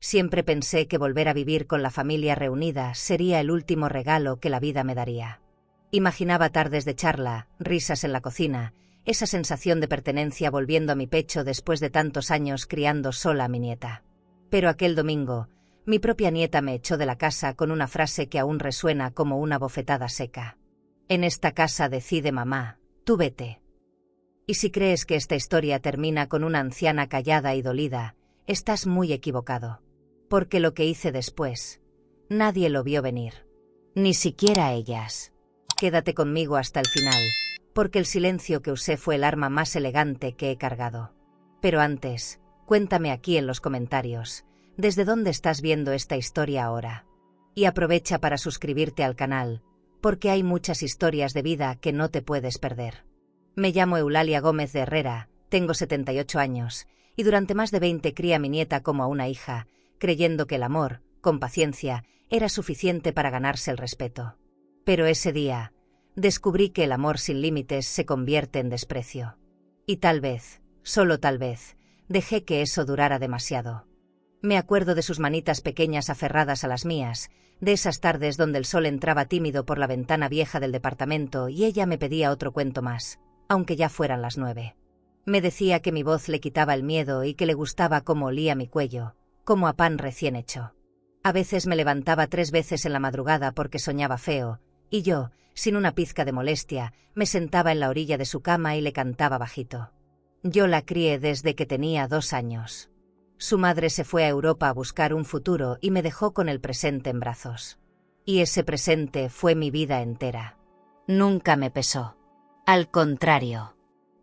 Siempre pensé que volver a vivir con la familia reunida sería el último regalo que la vida me daría. Imaginaba tardes de charla, risas en la cocina, esa sensación de pertenencia volviendo a mi pecho después de tantos años criando sola a mi nieta. Pero aquel domingo, mi propia nieta me echó de la casa con una frase que aún resuena como una bofetada seca. En esta casa decide mamá, tú vete. Y si crees que esta historia termina con una anciana callada y dolida, estás muy equivocado. Porque lo que hice después, nadie lo vio venir. Ni siquiera ellas. Quédate conmigo hasta el final, porque el silencio que usé fue el arma más elegante que he cargado. Pero antes, cuéntame aquí en los comentarios, ¿desde dónde estás viendo esta historia ahora? Y aprovecha para suscribirte al canal, porque hay muchas historias de vida que no te puedes perder. Me llamo Eulalia Gómez de Herrera, tengo 78 años, y durante más de 20 crié a mi nieta como a una hija, creyendo que el amor, con paciencia, era suficiente para ganarse el respeto. Pero ese día, descubrí que el amor sin límites se convierte en desprecio. Y tal vez, solo tal vez, dejé que eso durara demasiado. Me acuerdo de sus manitas pequeñas aferradas a las mías, de esas tardes donde el sol entraba tímido por la ventana vieja del departamento y ella me pedía otro cuento más, aunque ya fueran las 9. Me decía que mi voz le quitaba el miedo y que le gustaba cómo olía mi cuello, como a pan recién hecho. A veces me levantaba 3 veces en la madrugada porque soñaba feo, y yo, sin una pizca de molestia, me sentaba en la orilla de su cama y le cantaba bajito. Yo la crié desde que tenía 2 años. Su madre se fue a Europa a buscar un futuro y me dejó con el presente en brazos. Y ese presente fue mi vida entera. Nunca me pesó. Al contrario.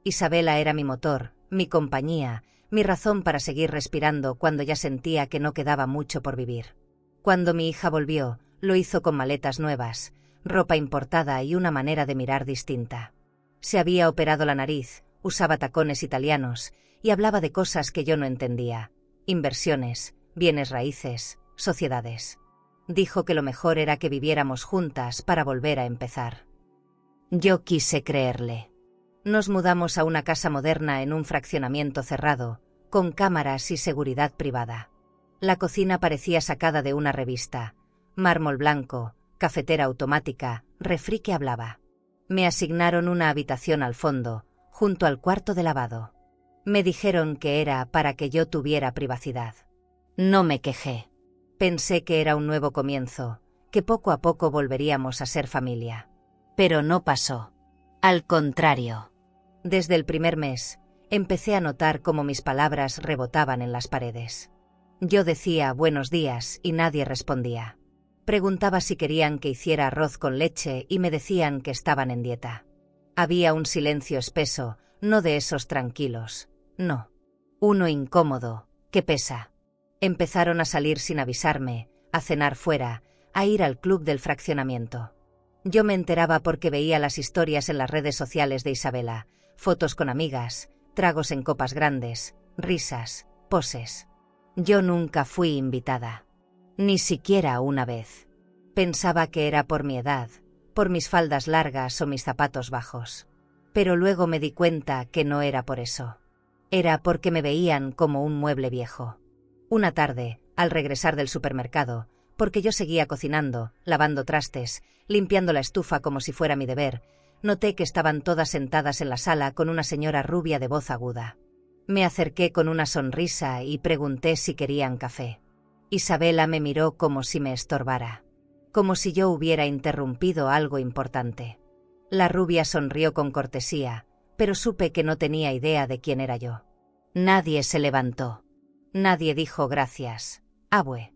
Isabela era mi motor, mi compañía, mi razón para seguir respirando cuando ya sentía que no quedaba mucho por vivir. Cuando mi hija volvió, lo hizo con maletas nuevas, ropa importada y una manera de mirar distinta. Se había operado la nariz, usaba tacones italianos y hablaba de cosas que yo no entendía. Inversiones, bienes raíces, sociedades. Dijo que lo mejor era que viviéramos juntas para volver a empezar. Yo quise creerle. Nos mudamos a una casa moderna en un fraccionamiento cerrado, con cámaras y seguridad privada. La cocina parecía sacada de una revista. Mármol blanco, cafetera automática, refri que hablaba. Me asignaron una habitación al fondo, junto al cuarto de lavado. Me dijeron que era para que yo tuviera privacidad. No me quejé. Pensé que era un nuevo comienzo, que poco a poco volveríamos a ser familia. Pero no pasó. Al contrario. Desde el primer mes, empecé a notar cómo mis palabras rebotaban en las paredes. Yo decía buenos días y nadie respondía. Preguntaba si querían que hiciera arroz con leche y me decían que estaban en dieta. Había un silencio espeso, no de esos tranquilos, no. Uno incómodo, que pesa. Empezaron a salir sin avisarme, a cenar fuera, a ir al club del fraccionamiento. Yo me enteraba porque veía las historias en las redes sociales de Isabela, fotos con amigas, tragos en copas grandes, risas, poses. Yo nunca fui invitada. Ni siquiera una vez. Pensaba que era por mi edad, por mis faldas largas o mis zapatos bajos. Pero luego me di cuenta que no era por eso. Era porque me veían como un mueble viejo. Una tarde, al regresar del supermercado, porque yo seguía cocinando, lavando trastes, limpiando la estufa como si fuera mi deber, noté que estaban todas sentadas en la sala con una señora rubia de voz aguda. Me acerqué con una sonrisa y pregunté si querían café. Isabela me miró como si me estorbara, como si yo hubiera interrumpido algo importante. La rubia sonrió con cortesía, pero supe que no tenía idea de quién era yo. Nadie se levantó. Nadie dijo gracias, abue.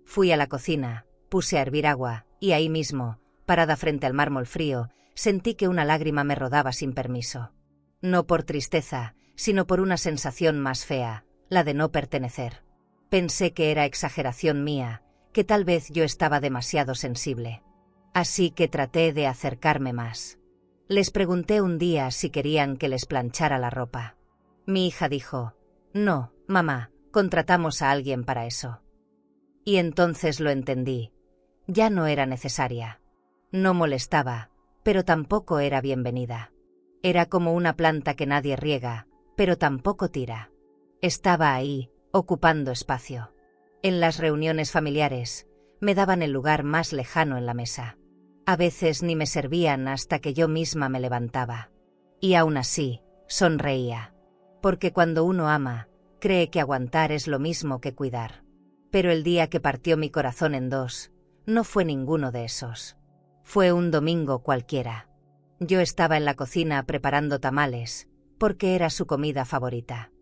Fui a la cocina, puse a hervir agua, y ahí mismo, parada frente al mármol frío, sentí que una lágrima me rodaba sin permiso. No por tristeza, sino por una sensación más fea, la de no pertenecer. Pensé que era exageración mía, que tal vez yo estaba demasiado sensible. Así que traté de acercarme más. Les pregunté un día si querían que les planchara la ropa. Mi hija dijo, no, mamá, contratamos a alguien para eso. Y entonces lo entendí. Ya no era necesaria. No molestaba, pero tampoco era bienvenida. Era como una planta que nadie riega, pero tampoco tira. Estaba ahí, ocupando espacio. En las reuniones familiares, me daban el lugar más lejano en la mesa. A veces ni me servían hasta que yo misma me levantaba. Y aún así, sonreía. Porque cuando uno ama, cree que aguantar es lo mismo que cuidar. Pero el día que partió mi corazón en dos, no fue ninguno de esos. Fue un domingo cualquiera. Yo estaba en la cocina preparando tamales, porque era su comida favorita.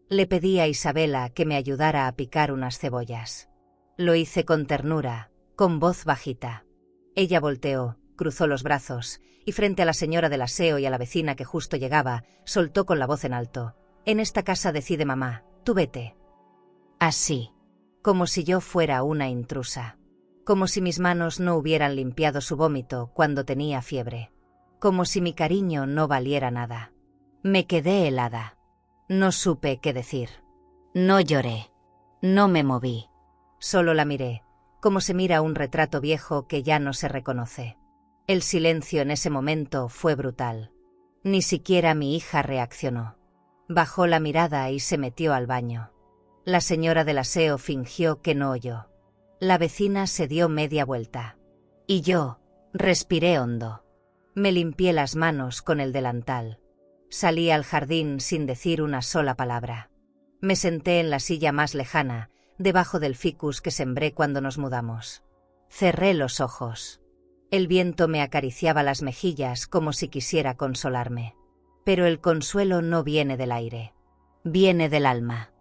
Le pedí a Isabela que me ayudara a picar unas cebollas. Lo hice con ternura, con voz bajita. Ella volteó, cruzó los brazos, y frente a la señora del aseo y a la vecina que justo llegaba, soltó con la voz en alto: «En esta casa decide mamá, tú vete». Así, como si yo fuera una intrusa. Como si mis manos no hubieran limpiado su vómito cuando tenía fiebre. Como si mi cariño no valiera nada. Me quedé helada. No supe qué decir. No lloré. No me moví. Solo la miré, como se mira un retrato viejo que ya no se reconoce. El silencio en ese momento fue brutal. Ni siquiera mi hija reaccionó. Bajó la mirada y se metió al baño. La señora del aseo fingió que no oyó. La vecina se dio media vuelta. Y yo, respiré hondo. Me limpié las manos con el delantal. Salí al jardín sin decir una sola palabra. Me senté en la silla más lejana, debajo del ficus que sembré cuando nos mudamos. Cerré los ojos. El viento me acariciaba las mejillas como si quisiera consolarme. Pero el consuelo no viene del aire. Viene del alma.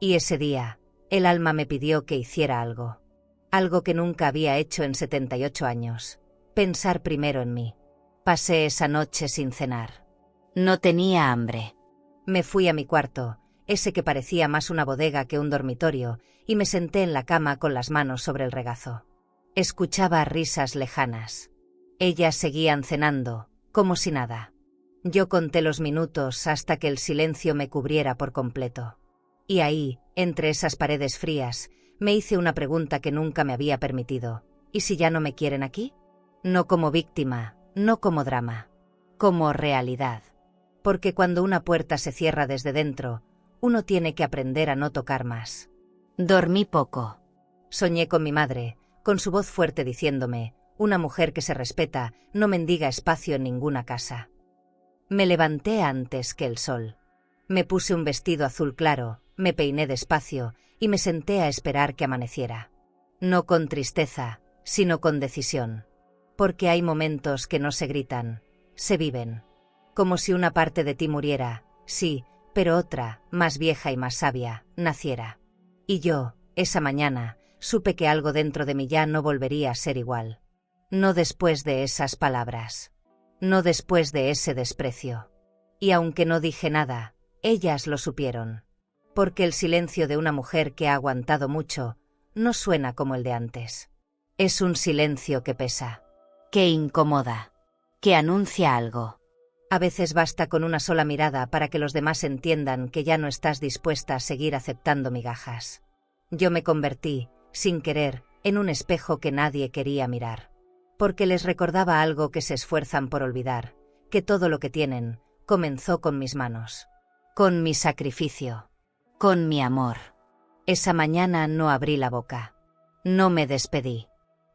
Y ese día, el alma me pidió que hiciera algo. Algo que nunca había hecho en 78 años. Pensar primero en mí. Pasé esa noche sin cenar. No tenía hambre. Me fui a mi cuarto, ese que parecía más una bodega que un dormitorio, y me senté en la cama con las manos sobre el regazo. Escuchaba risas lejanas. Ellas seguían cenando, como si nada. Yo conté los minutos hasta que el silencio me cubriera por completo. Y ahí, entre esas paredes frías, me hice una pregunta que nunca me había permitido. ¿Y si ya no me quieren aquí? No como víctima, no como drama. Como realidad. Porque cuando una puerta se cierra desde dentro, uno tiene que aprender a no tocar más. Dormí poco. Soñé con mi madre, con su voz fuerte diciéndome: una mujer que se respeta no mendiga espacio en ninguna casa. Me levanté antes que el sol. Me puse un vestido azul claro, me peiné despacio y me senté a esperar que amaneciera. No con tristeza, sino con decisión. Porque hay momentos que no se gritan, se viven. Como si una parte de ti muriera, sí, pero otra, más vieja y más sabia, naciera. Y yo, esa mañana, supe que algo dentro de mí ya no volvería a ser igual. No después de esas palabras. No después de ese desprecio. Y aunque no dije nada, ellas lo supieron. Porque el silencio de una mujer que ha aguantado mucho, no suena como el de antes. Es un silencio que pesa. Que incomoda. Que anuncia algo. A veces basta con una sola mirada para que los demás entiendan que ya no estás dispuesta a seguir aceptando migajas. Yo me convertí, sin querer, en un espejo que nadie quería mirar. Porque les recordaba algo que se esfuerzan por olvidar, que todo lo que tienen, comenzó con mis manos. Con mi sacrificio. Con mi amor. Esa mañana no abrí la boca. No me despedí.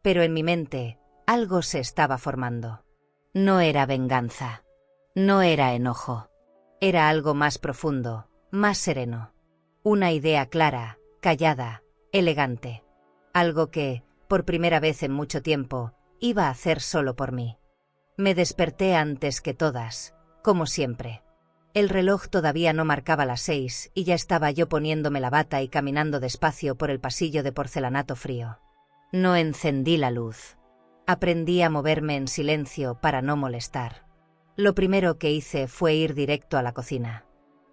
Pero en mi mente, algo se estaba formando. No era venganza. No era enojo. Era algo más profundo, más sereno. Una idea clara, callada, elegante. Algo que, por primera vez en mucho tiempo, iba a hacer solo por mí. Me desperté antes que todas, como siempre. El reloj todavía no marcaba las 6 y ya estaba yo poniéndome la bata y caminando despacio por el pasillo de porcelanato frío. No encendí la luz. Aprendí a moverme en silencio para no molestar. Lo primero que hice fue ir directo a la cocina.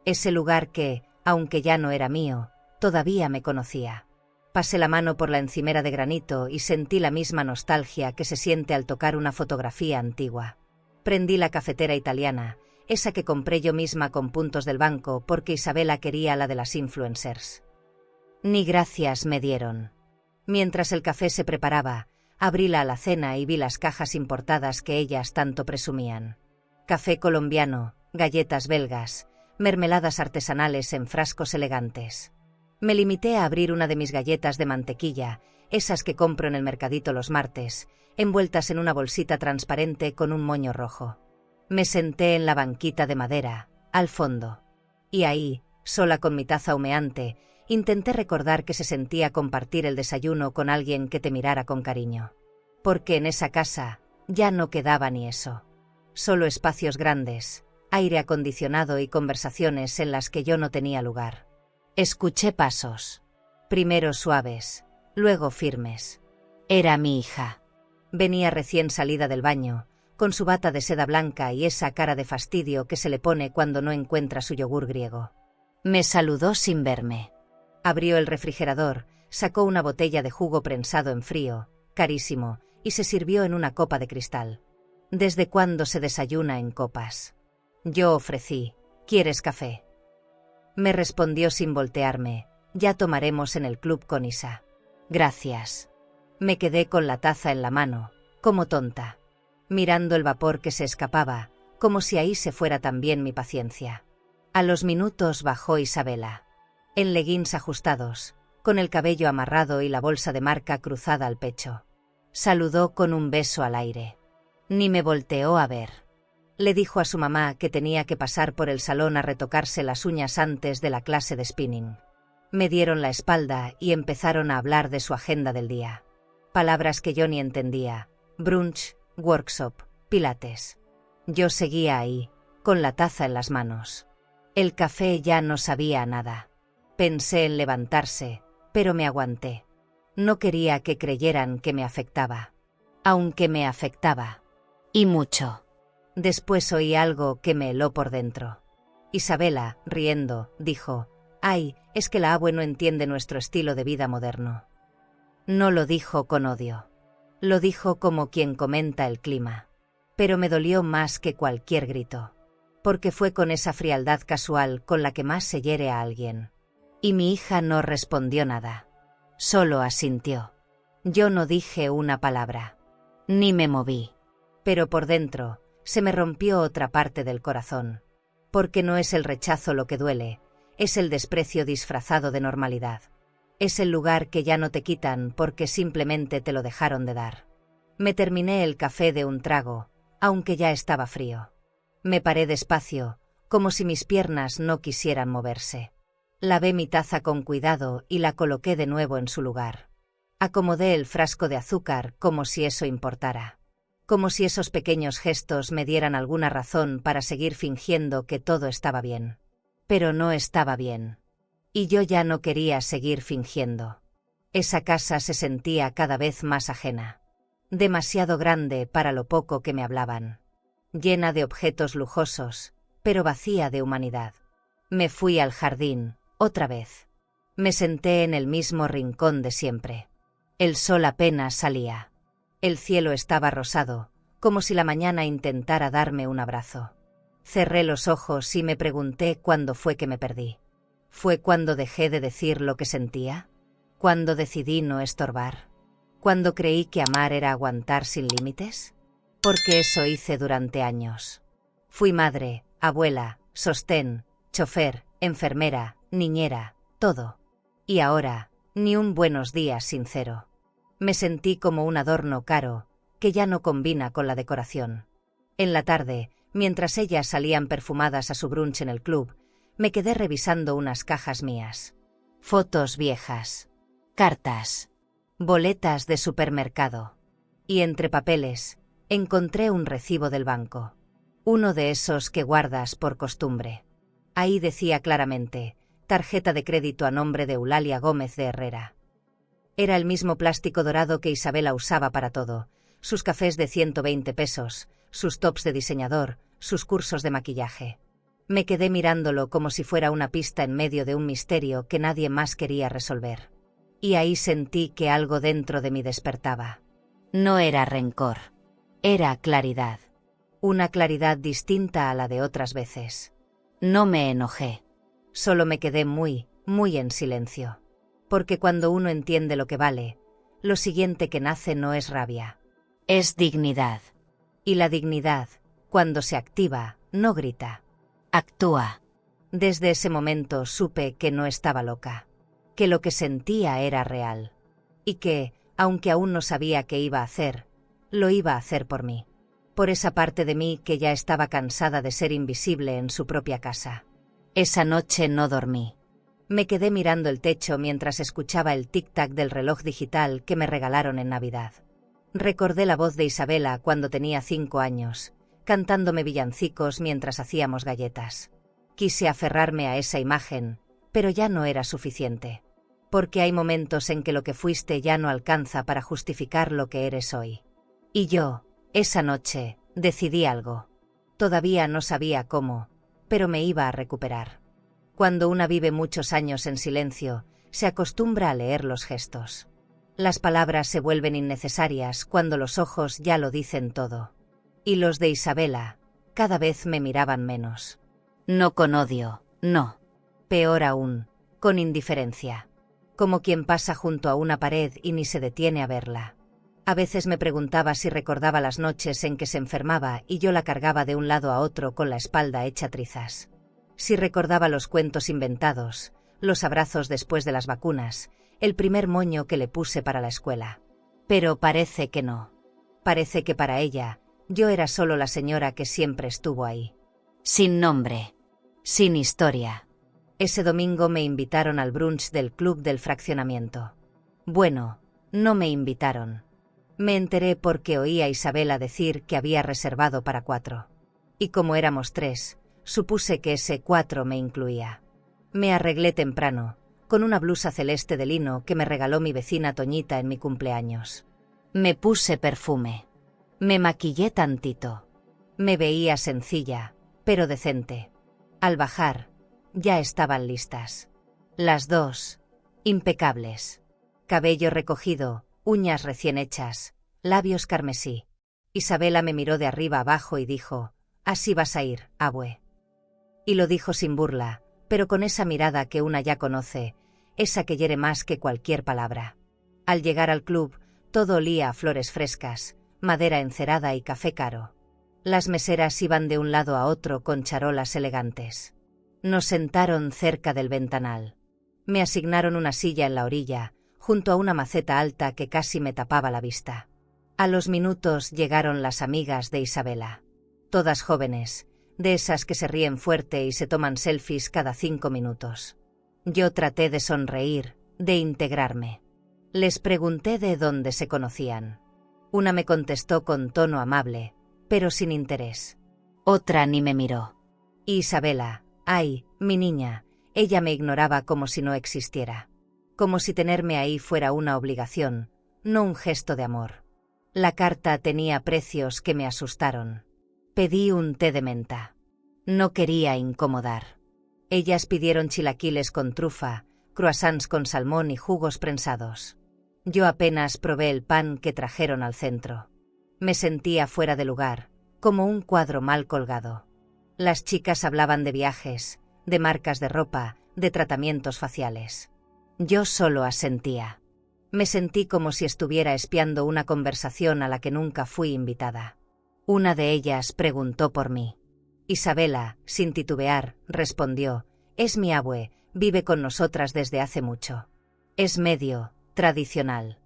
Ese lugar que, aunque ya no era mío, todavía me conocía. Pasé la mano por la encimera de granito y sentí la misma nostalgia que se siente al tocar una fotografía antigua. Prendí la cafetera italiana, esa que compré yo misma con puntos del banco porque Isabela quería la de las influencers. Ni gracias me dieron. Mientras el café se preparaba, abrí la alacena y vi las cajas importadas que ellas tanto presumían. Café colombiano, galletas belgas, mermeladas artesanales en frascos elegantes. Me limité a abrir una de mis galletas de mantequilla, esas que compro en el mercadito los martes, envueltas en una bolsita transparente con un moño rojo. Me senté en la banquita de madera, al fondo. Y ahí, sola con mi taza humeante, intenté recordar que se sentía compartir el desayuno con alguien que te mirara con cariño. Porque en esa casa ya no quedaba ni eso. Solo espacios grandes, aire acondicionado y conversaciones en las que yo no tenía lugar. Escuché pasos. Primero suaves, luego firmes. Era mi hija. Venía recién salida del baño, con su bata de seda blanca y esa cara de fastidio que se le pone cuando no encuentra su yogur griego. Me saludó sin verme. Abrió el refrigerador, sacó una botella de jugo prensado en frío, carísimo, y se sirvió en una copa de cristal. ¿Desde cuándo se desayuna en copas? Yo ofrecí, ¿quieres café? Me respondió sin voltearme, ya tomaremos en el club con Isa. Gracias. Me quedé con la taza en la mano, como tonta, mirando el vapor que se escapaba, como si ahí se fuera también mi paciencia. A los minutos bajó Isabela, en leggings ajustados, con el cabello amarrado y la bolsa de marca cruzada al pecho. Saludó con un beso al aire. Ni me volteó a ver. Le dijo a su mamá que tenía que pasar por el salón a retocarse las uñas antes de la clase de spinning. Me dieron la espalda y empezaron a hablar de su agenda del día. Palabras que yo ni entendía. Brunch, workshop, pilates. Yo seguía ahí, con la taza en las manos. El café ya no sabía a nada. Pensé en levantarse, pero me aguanté. No quería que creyeran que me afectaba. Aunque me afectaba. Y mucho. Después oí algo que me heló por dentro. Isabela, riendo, dijo: «Ay, es que la abue no entiende nuestro estilo de vida moderno». No lo dijo con odio. Lo dijo como quien comenta el clima. Pero me dolió más que cualquier grito. Porque fue con esa frialdad casual con la que más se hiere a alguien. Y mi hija no respondió nada. Solo asintió. Yo no dije una palabra. Ni me moví. Pero por dentro se me rompió otra parte del corazón. Porque no es el rechazo lo que duele, es el desprecio disfrazado de normalidad. Es el lugar que ya no te quitan porque simplemente te lo dejaron de dar. Me terminé el café de un trago, aunque ya estaba frío. Me paré despacio, como si mis piernas no quisieran moverse. Lavé mi taza con cuidado y la coloqué de nuevo en su lugar. Acomodé el frasco de azúcar como si eso importara. Como si esos pequeños gestos me dieran alguna razón para seguir fingiendo que todo estaba bien. Pero no estaba bien. Y yo ya no quería seguir fingiendo. Esa casa se sentía cada vez más ajena. Demasiado grande para lo poco que me hablaban. Llena de objetos lujosos, pero vacía de humanidad. Me fui al jardín, otra vez. Me senté en el mismo rincón de siempre. El sol apenas salía. El cielo estaba rosado, como si la mañana intentara darme un abrazo. Cerré los ojos y me pregunté cuándo fue que me perdí. ¿Fue cuando dejé de decir lo que sentía? ¿Cuando decidí no estorbar? ¿Cuando creí que amar era aguantar sin límites? Porque eso hice durante años. Fui madre, abuela, sostén, chofer, enfermera, niñera, todo. Y ahora, ni un buenos días sincero. Me sentí como un adorno caro, que ya no combina con la decoración. En la tarde, mientras ellas salían perfumadas a su brunch en el club, me quedé revisando unas cajas mías. Fotos viejas. Cartas. Boletas de supermercado. Y entre papeles, encontré un recibo del banco. Uno de esos que guardas por costumbre. Ahí decía claramente, tarjeta de crédito a nombre de Eulalia Gómez de Herrera. Era el mismo plástico dorado que Isabela usaba para todo, sus cafés de 120 pesos, sus tops de diseñador, sus cursos de maquillaje. Me quedé mirándolo como si fuera una pista en medio de un misterio que nadie más quería resolver. Y ahí sentí que algo dentro de mí despertaba. No era rencor. Era claridad. Una claridad distinta a la de otras veces. No me enojé. Solo me quedé muy en silencio. Porque cuando uno entiende lo que vale, lo siguiente que nace no es rabia. Es dignidad. Y la dignidad, cuando se activa, no grita. Actúa. Desde ese momento supe que no estaba loca. que lo que sentía era real. Y que, aunque aún no sabía qué iba a hacer, lo iba a hacer por mí. Por esa parte de mí que ya estaba cansada de ser invisible en su propia casa. Esa noche no dormí. Me quedé mirando el techo mientras escuchaba el tic-tac del reloj digital que me regalaron en Navidad. Recordé la voz de Isabela cuando tenía 5 años, cantándome villancicos mientras hacíamos galletas. Quise aferrarme a esa imagen, pero ya no era suficiente. Porque hay momentos en que lo que fuiste ya no alcanza para justificar lo que eres hoy. Y yo, esa noche, decidí algo. Todavía no sabía cómo, pero me iba a recuperar. Cuando una vive muchos años en silencio, se acostumbra a leer los gestos. Las palabras se vuelven innecesarias cuando los ojos ya lo dicen todo. Y los de Isabela, cada vez me miraban menos. No con odio, no. Peor aún, con indiferencia. Como quien pasa junto a una pared y ni se detiene a verla. A veces me preguntaba si recordaba las noches en que se enfermaba y yo la cargaba de un lado a otro con la espalda hecha trizas. Si recordaba los cuentos inventados, los abrazos después de las vacunas, el primer moño que le puse para la escuela. Pero parece que no. Parece que para ella, yo era solo la señora que siempre estuvo ahí. Sin nombre. Sin historia. Ese domingo me invitaron al brunch del club del fraccionamiento. Bueno, no me invitaron. Me enteré porque oí a Isabela decir que había reservado para 4. Y como éramos 3, supuse que ese 4 me incluía. Me arreglé temprano, con una blusa celeste de lino que me regaló mi vecina Toñita en mi cumpleaños. Me puse perfume. Me maquillé tantito. Me veía sencilla, pero decente. Al bajar, ya estaban listas. Las 2, impecables. Cabello recogido, uñas recién hechas, labios carmesí. Isabela me miró de arriba abajo y dijo, «Así vas a ir, abue». Y lo dijo sin burla, pero con esa mirada que una ya conoce, esa que hiere más que cualquier palabra. Al llegar al club, todo olía a flores frescas, madera encerada y café caro. Las meseras iban de un lado a otro con charolas elegantes. Nos sentaron cerca del ventanal. Me asignaron una silla en la orilla, junto a una maceta alta que casi me tapaba la vista. A los minutos llegaron las amigas de Isabela. Todas jóvenes, de esas que se ríen fuerte y se toman selfies cada 5 minutos. Yo traté de sonreír, de integrarme. Les pregunté de dónde se conocían. Una me contestó con tono amable, pero sin interés. Otra ni me miró. Y Isabela, ay, mi niña, ella me ignoraba como si no existiera. Como si tenerme ahí fuera una obligación, no un gesto de amor. La carta tenía precios que me asustaron. Pedí un té de menta. No quería incomodar. Ellas pidieron chilaquiles con trufa, croissants con salmón y jugos prensados. Yo apenas probé el pan que trajeron al centro. Me sentía fuera de lugar, como un cuadro mal colgado. Las chicas hablaban de viajes, de marcas de ropa, de tratamientos faciales. Yo solo asentía. Me sentí como si estuviera espiando una conversación a la que nunca fui invitada. Una de ellas preguntó por mí. Isabela, sin titubear, respondió, «Es mi abue, vive con nosotras desde hace mucho. Es medio tradicional».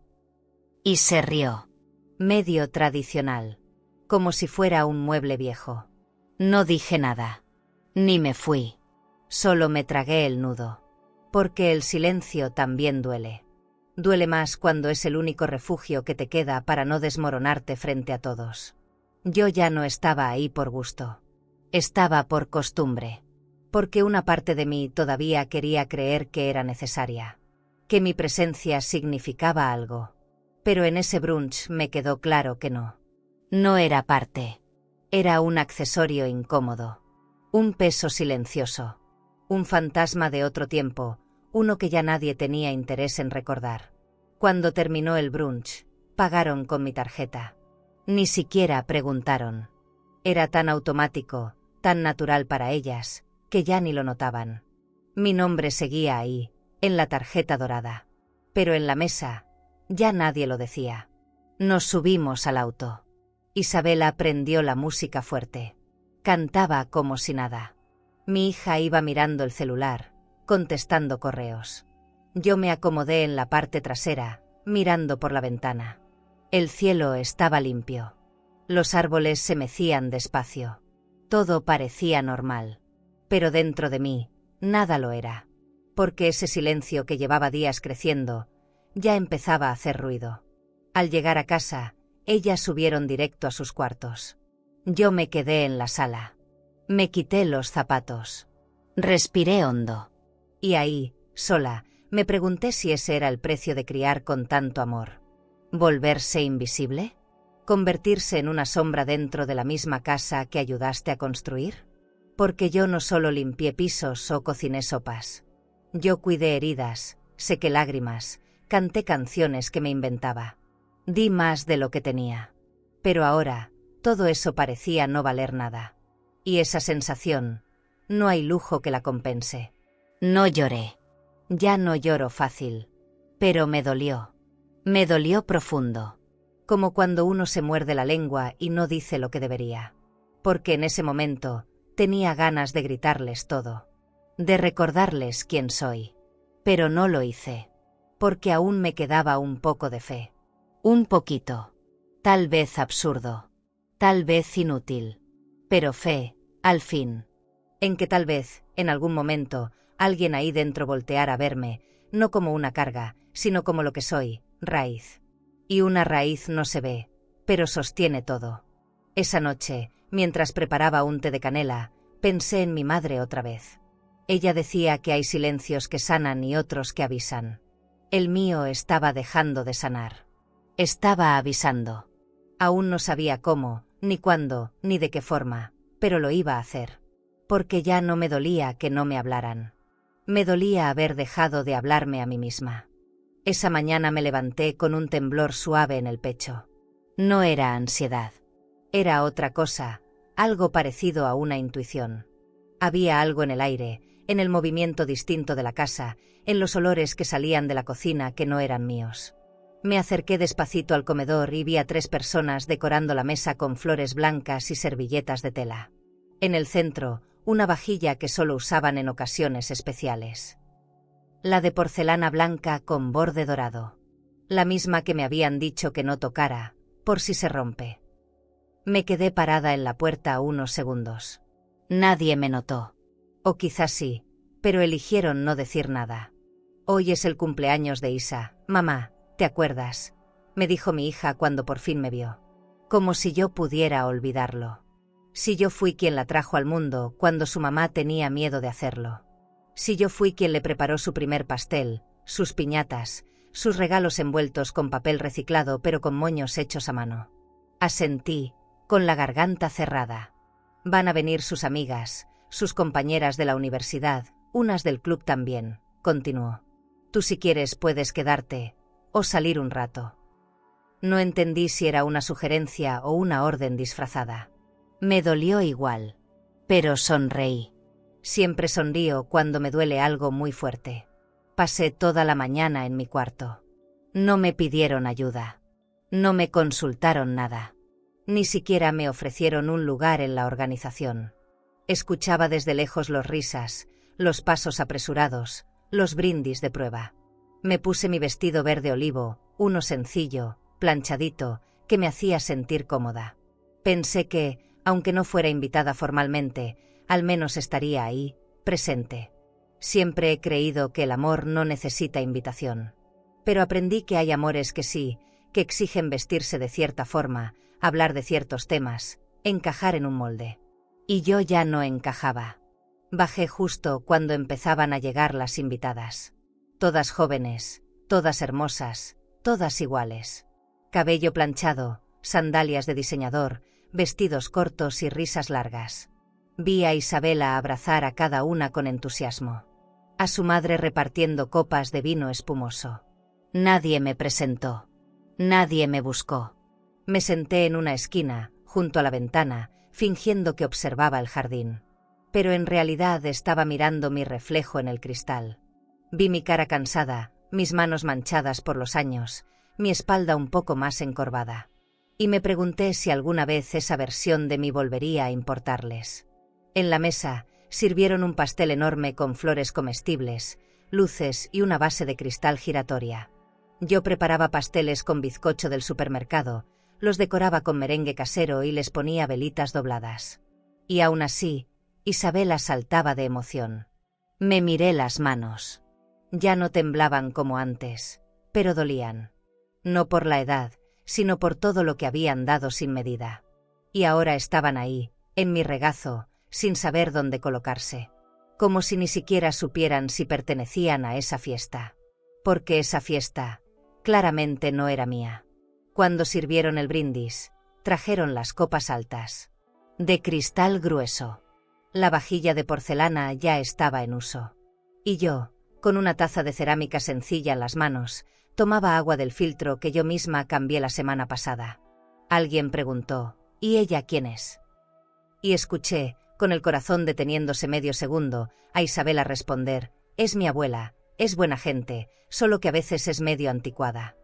Y se rió. Medio tradicional. Como si fuera un mueble viejo. No dije nada. Ni me fui. Solo me tragué el nudo. Porque el silencio también duele. Duele más cuando es el único refugio que te queda para no desmoronarte frente a todos. Yo ya no estaba ahí por gusto. Estaba por costumbre. Porque una parte de mí todavía quería creer que era necesaria. Que mi presencia significaba algo. Pero en ese brunch me quedó claro que no. No era parte. Era un accesorio incómodo. Un peso silencioso. Un fantasma de otro tiempo, uno que ya nadie tenía interés en recordar. Cuando terminó el brunch, pagaron con mi tarjeta. Ni siquiera preguntaron. Era tan automático, tan natural para ellas, que ya ni lo notaban. Mi nombre seguía ahí, en la tarjeta dorada. Pero en la mesa, ya nadie lo decía. Nos subimos al auto. Isabela prendió la música fuerte. Cantaba como si nada. Mi hija iba mirando el celular, contestando correos. Yo me acomodé en la parte trasera, mirando por la ventana. El cielo estaba limpio. Los árboles se mecían despacio. Todo parecía normal. Pero dentro de mí, nada lo era. Porque ese silencio que llevaba días creciendo, ya empezaba a hacer ruido. Al llegar a casa, ellas subieron directo a sus cuartos. Yo me quedé en la sala. Me quité los zapatos. Respiré hondo. Y ahí, sola, me pregunté si ese era el precio de criar con tanto amor. ¿Volverse invisible? ¿Convertirse en una sombra dentro de la misma casa que ayudaste a construir? Porque yo no solo limpié pisos o cociné sopas. Yo cuidé heridas, sequé lágrimas, canté canciones que me inventaba. Di más de lo que tenía. Pero ahora, todo eso parecía no valer nada. Y esa sensación, no hay lujo que la compense. No lloré. Ya no lloro fácil. Pero me dolió. Me dolió profundo. Como cuando uno se muerde la lengua y no dice lo que debería. Porque en ese momento, tenía ganas de gritarles todo. De recordarles quién soy. Pero no lo hice. Porque aún me quedaba un poco de fe. Un poquito. Tal vez absurdo. Tal vez inútil. Pero fe, al fin. En que tal vez, en algún momento, alguien ahí dentro volteara a verme, no como una carga, sino como lo que soy, raíz. Y una raíz no se ve, pero sostiene todo. Esa noche, mientras preparaba un té de canela, pensé en mi madre otra vez. Ella decía que hay silencios que sanan y otros que avisan. El mío estaba dejando de sanar. Estaba avisando. Aún no sabía cómo, ni cuándo, ni de qué forma, pero lo iba a hacer. Porque ya no me dolía que no me hablaran. Me dolía haber dejado de hablarme a mí misma. Esa mañana me levanté con un temblor suave en el pecho. No era ansiedad. Era otra cosa, algo parecido a una intuición. Había algo en el aire, en el movimiento distinto de la casa, en los olores que salían de la cocina que no eran míos. Me acerqué despacito al comedor y vi a 3 personas decorando la mesa con flores blancas y servilletas de tela. En el centro, una vajilla que solo usaban en ocasiones especiales. La de porcelana blanca con borde dorado. La misma que me habían dicho que no tocara, por si se rompe. Me quedé parada en la puerta unos segundos. Nadie me notó. O quizás sí, pero eligieron no decir nada. Hoy es el cumpleaños de Isa, mamá, ¿te acuerdas? Me dijo mi hija cuando por fin me vio. Como si yo pudiera olvidarlo. Si yo fui quien la trajo al mundo cuando su mamá tenía miedo de hacerlo. Si yo fui quien le preparó su primer pastel, sus piñatas, sus regalos envueltos con papel reciclado pero con moños hechos a mano. Asentí, con la garganta cerrada. Van a venir sus amigas, sus compañeras de la universidad, unas del club también, continuó. Tú si quieres puedes quedarte, o salir un rato. No entendí si era una sugerencia o una orden disfrazada. Me dolió igual. Pero sonreí. Siempre sonrío cuando me duele algo muy fuerte. Pasé toda la mañana en mi cuarto. No me pidieron ayuda. No me consultaron nada. Ni siquiera me ofrecieron un lugar en la organización. Escuchaba desde lejos los risas, los pasos apresurados, los brindis de prueba. Me puse mi vestido verde olivo, uno sencillo, planchadito, que me hacía sentir cómoda. Pensé que, aunque no fuera invitada formalmente, al menos estaría ahí, presente. Siempre he creído que el amor no necesita invitación. Pero aprendí que hay amores que sí, que exigen vestirse de cierta forma, hablar de ciertos temas, encajar en un molde. Y yo ya no encajaba. Bajé justo cuando empezaban a llegar las invitadas. Todas jóvenes, todas hermosas, todas iguales. Cabello planchado, sandalias de diseñador, vestidos cortos y risas largas. Vi a Isabela abrazar a cada una con entusiasmo. A su madre repartiendo copas de vino espumoso. Nadie me presentó. Nadie me buscó. Me senté en una esquina, junto a la ventana, fingiendo que observaba el jardín. Pero en realidad estaba mirando mi reflejo en el cristal. Vi mi cara cansada, mis manos manchadas por los años, mi espalda un poco más encorvada. Y me pregunté si alguna vez esa versión de mí volvería a importarles. En la mesa, sirvieron un pastel enorme con flores comestibles, luces y una base de cristal giratoria. Yo preparaba pasteles con bizcocho del supermercado, los decoraba con merengue casero y les ponía velitas dobladas. Y aún así, Isabela saltaba de emoción. Me miré las manos. Ya no temblaban como antes, pero dolían. No por la edad, sino por todo lo que habían dado sin medida. Y ahora estaban ahí, en mi regazo, sin saber dónde colocarse. Como si ni siquiera supieran si pertenecían a esa fiesta. Porque esa fiesta, claramente no era mía. Cuando sirvieron el brindis, trajeron las copas altas. De cristal grueso. La vajilla de porcelana ya estaba en uso. Y yo, con una taza de cerámica sencilla en las manos, tomaba agua del filtro que yo misma cambié la semana pasada. Alguien preguntó, ¿y ella quién es? Y escuché, con el corazón deteniéndose medio segundo, a Isabela responder, es mi abuela, es buena gente, solo que a veces es medio anticuada.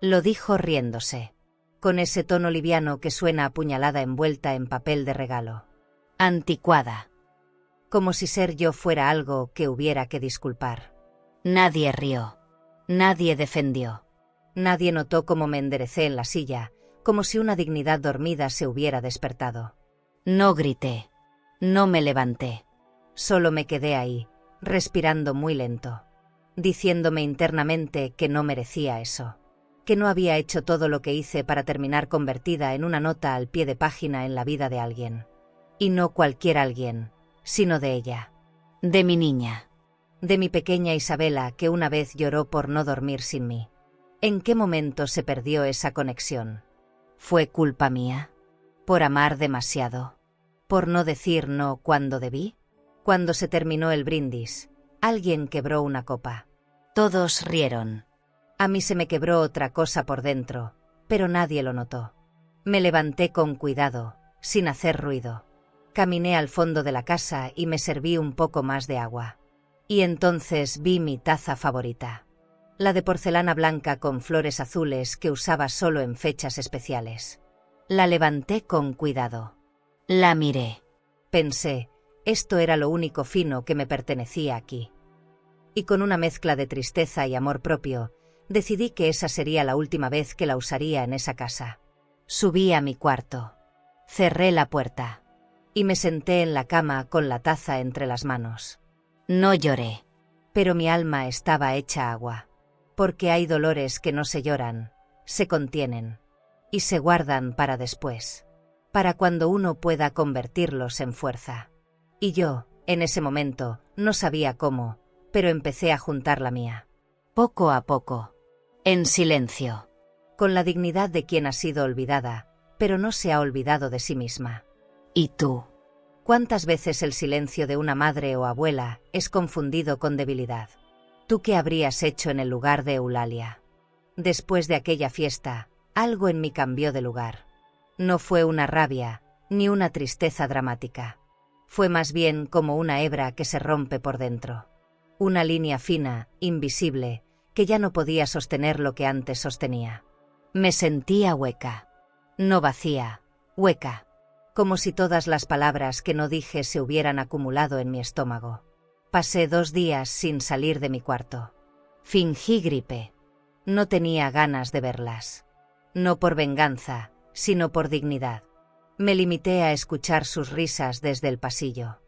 Lo dijo riéndose, con ese tono liviano que suena a puñalada envuelta en papel de regalo. Anticuada. Como si ser yo fuera algo que hubiera que disculpar. Nadie rió. Nadie defendió. Nadie notó cómo me enderecé en la silla, como si una dignidad dormida se hubiera despertado. No grité. No me levanté. Solo me quedé ahí, respirando muy lento, diciéndome internamente que no merecía eso. Que no había hecho todo lo que hice para terminar convertida en una nota al pie de página en la vida de alguien. Y no cualquier alguien, sino de ella. De mi niña. De mi pequeña Isabela que una vez lloró por no dormir sin mí. ¿En qué momento se perdió esa conexión? ¿Fue culpa mía? ¿Por amar demasiado? ¿Por no decir no cuando debí? Cuando se terminó el brindis, alguien quebró una copa. Todos rieron. A mí se me quebró otra cosa por dentro, pero nadie lo notó. Me levanté con cuidado, sin hacer ruido. Caminé al fondo de la casa y me serví un poco más de agua. Y entonces vi mi taza favorita. La de porcelana blanca con flores azules que usaba solo en fechas especiales. La levanté con cuidado. La miré. Pensé, esto era lo único fino que me pertenecía aquí. Y con una mezcla de tristeza y amor propio, decidí que esa sería la última vez que la usaría en esa casa. Subí a mi cuarto. Cerré la puerta. Y me senté en la cama con la taza entre las manos. No lloré. Pero mi alma estaba hecha agua. Porque hay dolores que no se lloran, se contienen. Y se guardan para después. Para cuando uno pueda convertirlos en fuerza. Y yo, en ese momento, no sabía cómo, pero empecé a juntar la mía. Poco a poco. En silencio. Con la dignidad de quien ha sido olvidada, pero no se ha olvidado de sí misma. ¿Y tú? ¿Cuántas veces el silencio de una madre o abuela es confundido con debilidad? ¿Tú qué habrías hecho en el lugar de Eulalia? Después de aquella fiesta, algo en mí cambió de lugar. No fue una rabia, ni una tristeza dramática. Fue más bien como una hebra que se rompe por dentro. Una línea fina, invisible, que ya no podía sostener lo que antes sostenía. Me sentía hueca. No vacía, hueca. Como si todas las palabras que no dije se hubieran acumulado en mi estómago. Pasé 2 días sin salir de mi cuarto. Fingí gripe. No tenía ganas de verlas. No por venganza, sino por dignidad. Me limité a escuchar sus risas desde el pasillo.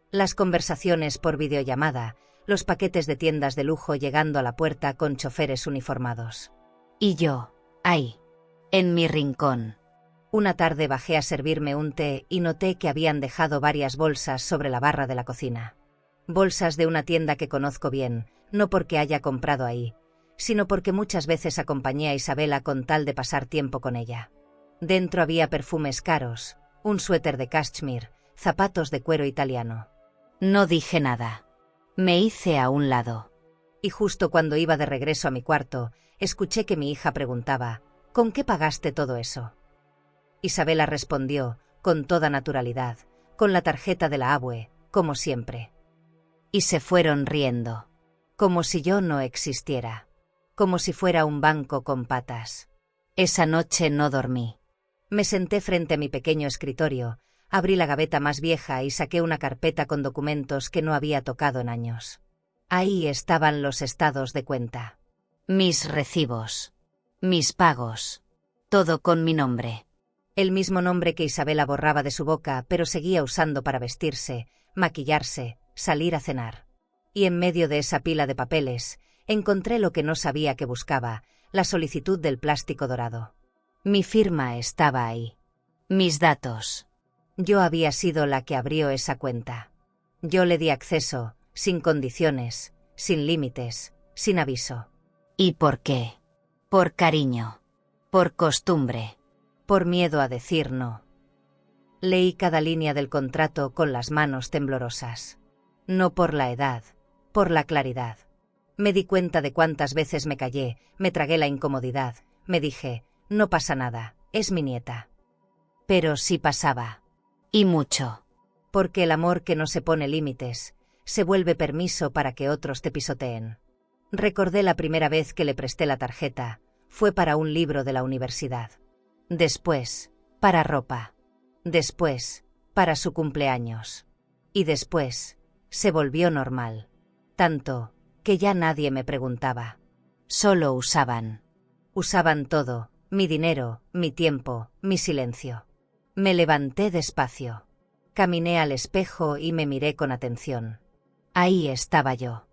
Las conversaciones por videollamada, los paquetes de tiendas de lujo llegando a la puerta con choferes uniformados. Y yo, ahí, en mi rincón. Una tarde bajé a servirme un té y noté que habían dejado varias bolsas sobre la barra de la cocina. Bolsas de una tienda que conozco bien, no porque haya comprado ahí, sino porque muchas veces acompañé a Isabela con tal de pasar tiempo con ella. Dentro había perfumes caros, un suéter de cashmere, zapatos de cuero italiano. No dije nada. Me hice a un lado. Y justo cuando iba de regreso a mi cuarto, escuché que mi hija preguntaba, ¿con qué pagaste todo eso? Isabela respondió, con toda naturalidad, con la tarjeta de la abue, como siempre. Y se fueron riendo. Como si yo no existiera. Como si fuera un banco con patas. Esa noche no dormí. Me senté frente a mi pequeño escritorio, abrí la gaveta más vieja y saqué una carpeta con documentos que no había tocado en años. Ahí estaban los estados de cuenta. Mis recibos. Mis pagos. Todo con mi nombre. El mismo nombre que Isabela borraba de su boca, pero seguía usando para vestirse, maquillarse, salir a cenar. Y en medio de esa pila de papeles, encontré lo que no sabía que buscaba, la solicitud del plástico dorado. Mi firma estaba ahí. Mis datos. Yo había sido la que abrió esa cuenta. Yo le di acceso, sin condiciones, sin límites, sin aviso. ¿Y por qué? Por cariño. Por costumbre. Por miedo a decir no. Leí cada línea del contrato con las manos temblorosas. No por la edad, por la claridad. Me di cuenta de cuántas veces me callé, me tragué la incomodidad, me dije, no pasa nada, es mi nieta. Pero sí pasaba. Y mucho. Porque el amor que no se pone límites, se vuelve permiso para que otros te pisoteen. Recordé la primera vez que le presté la tarjeta, fue para un libro de la universidad. Después, para ropa. Después, para su cumpleaños. Y después, se volvió normal. Tanto, que ya nadie me preguntaba. Solo usaban. Usaban todo, mi dinero, mi tiempo, mi silencio. Me levanté despacio. Caminé al espejo y me miré con atención. Ahí estaba yo.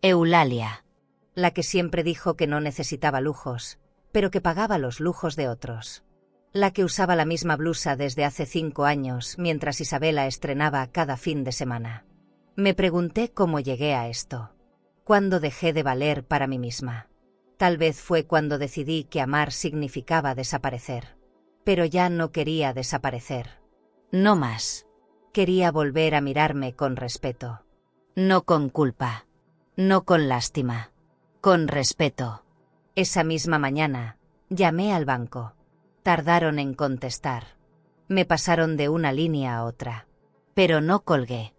Eulalia. La que siempre dijo que no necesitaba lujos, pero que pagaba los lujos de otros. La que usaba la misma blusa desde hace 5 años mientras Isabela estrenaba cada fin de semana. Me pregunté cómo llegué a esto. ¿Cuándo dejé de valer para mí misma? Tal vez fue cuando decidí que amar significaba desaparecer. Pero ya no quería desaparecer. No más. Quería volver a mirarme con respeto. No con culpa. No con lástima. Con respeto. Esa misma mañana, llamé al banco. Tardaron en contestar. Me pasaron de una línea a otra. Pero no colgué.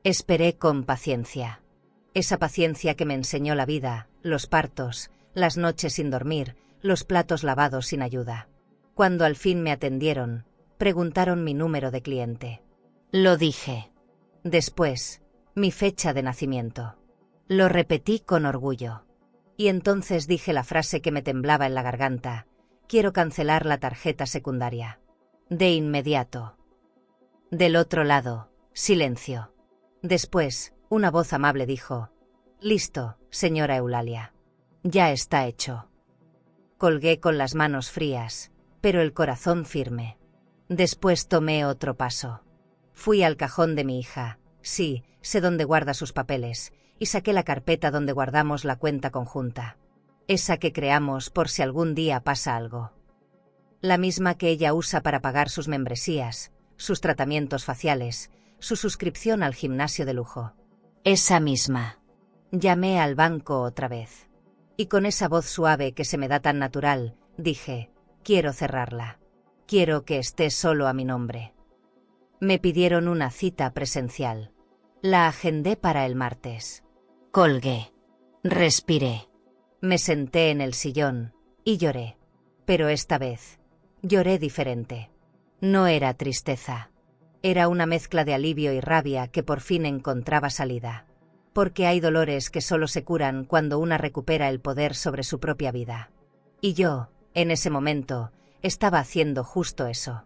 Esperé con paciencia. Esa paciencia que me enseñó la vida, los partos, las noches sin dormir, los platos lavados sin ayuda. Cuando al fin me atendieron, preguntaron mi número de cliente. Lo dije. Después, mi fecha de nacimiento. Lo repetí con orgullo. Y entonces dije la frase que me temblaba en la garganta. Quiero cancelar la tarjeta secundaria. De inmediato. Del otro lado, silencio. Después, una voz amable dijo: Listo, señora Eulalia. Ya está hecho. Colgué con las manos frías, pero el corazón firme. Después tomé otro paso. Fui al cajón de mi hija, sí, sé dónde guarda sus papeles, y saqué la carpeta donde guardamos la cuenta conjunta. Esa que creamos por si algún día pasa algo. La misma que ella usa para pagar sus membresías, sus tratamientos faciales, su suscripción al gimnasio de lujo. Esa misma. Llamé al banco otra vez. Y con esa voz suave que se me da tan natural, dije, quiero cerrarla. Quiero que esté solo a mi nombre. Me pidieron una cita presencial. La agendé para el martes. Colgué. Respiré. Me senté en el sillón y lloré. Pero esta vez, lloré diferente. No era tristeza. Era una mezcla de alivio y rabia que por fin encontraba salida. Porque hay dolores que solo se curan cuando una recupera el poder sobre su propia vida. Y yo, en ese momento, estaba haciendo justo eso.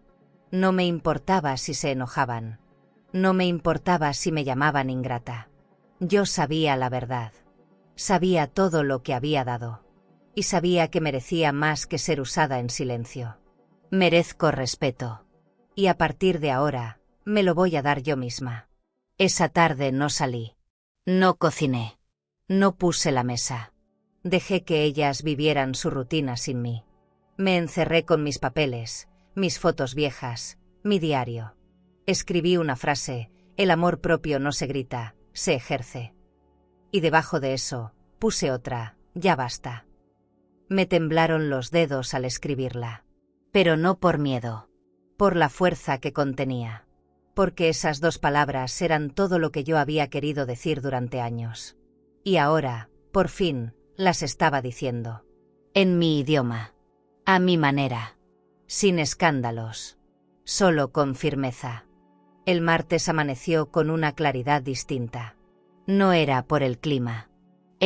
No me importaba si se enojaban. No me importaba si me llamaban ingrata. Yo sabía la verdad. Sabía todo lo que había dado. Y sabía que merecía más que ser usada en silencio. Merezco respeto. Y a partir de ahora, me lo voy a dar yo misma. Esa tarde no salí. No cociné. No puse la mesa. Dejé que ellas vivieran su rutina sin mí. Me encerré con mis papeles, mis fotos viejas, mi diario. Escribí una frase: el amor propio no se grita, se ejerce. Y debajo de eso, puse otra: ya basta. Me temblaron los dedos al escribirla. Pero no por miedo. Por la fuerza que contenía. Porque esas 2 palabras eran todo lo que yo había querido decir durante años. Y ahora, por fin, las estaba diciendo. En mi idioma. A mi manera. Sin escándalos. Solo con firmeza. El martes amaneció con una claridad distinta. No era por el clima.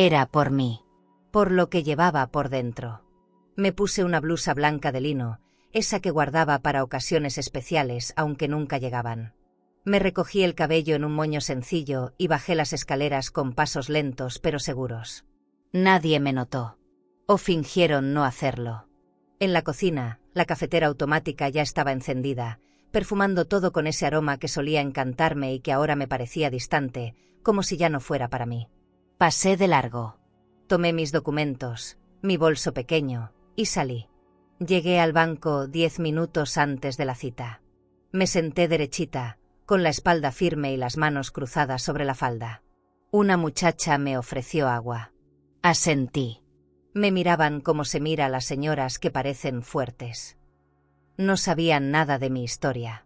Era por mí. Por lo que llevaba por dentro. Me puse una blusa blanca de lino, esa que guardaba para ocasiones especiales, aunque nunca llegaban. Me recogí el cabello en un moño sencillo y bajé las escaleras con pasos lentos pero seguros. Nadie me notó. O fingieron no hacerlo. En la cocina, la cafetera automática ya estaba encendida, perfumando todo con ese aroma que solía encantarme y que ahora me parecía distante, como si ya no fuera para mí. Pasé de largo. Tomé mis documentos, mi bolso pequeño, y salí. Llegué al banco 10 minutos antes de la cita. Me senté derechita, con la espalda firme y las manos cruzadas sobre la falda. Una muchacha me ofreció agua. Asentí. Me miraban como se mira a las señoras que parecen fuertes. No sabían nada de mi historia.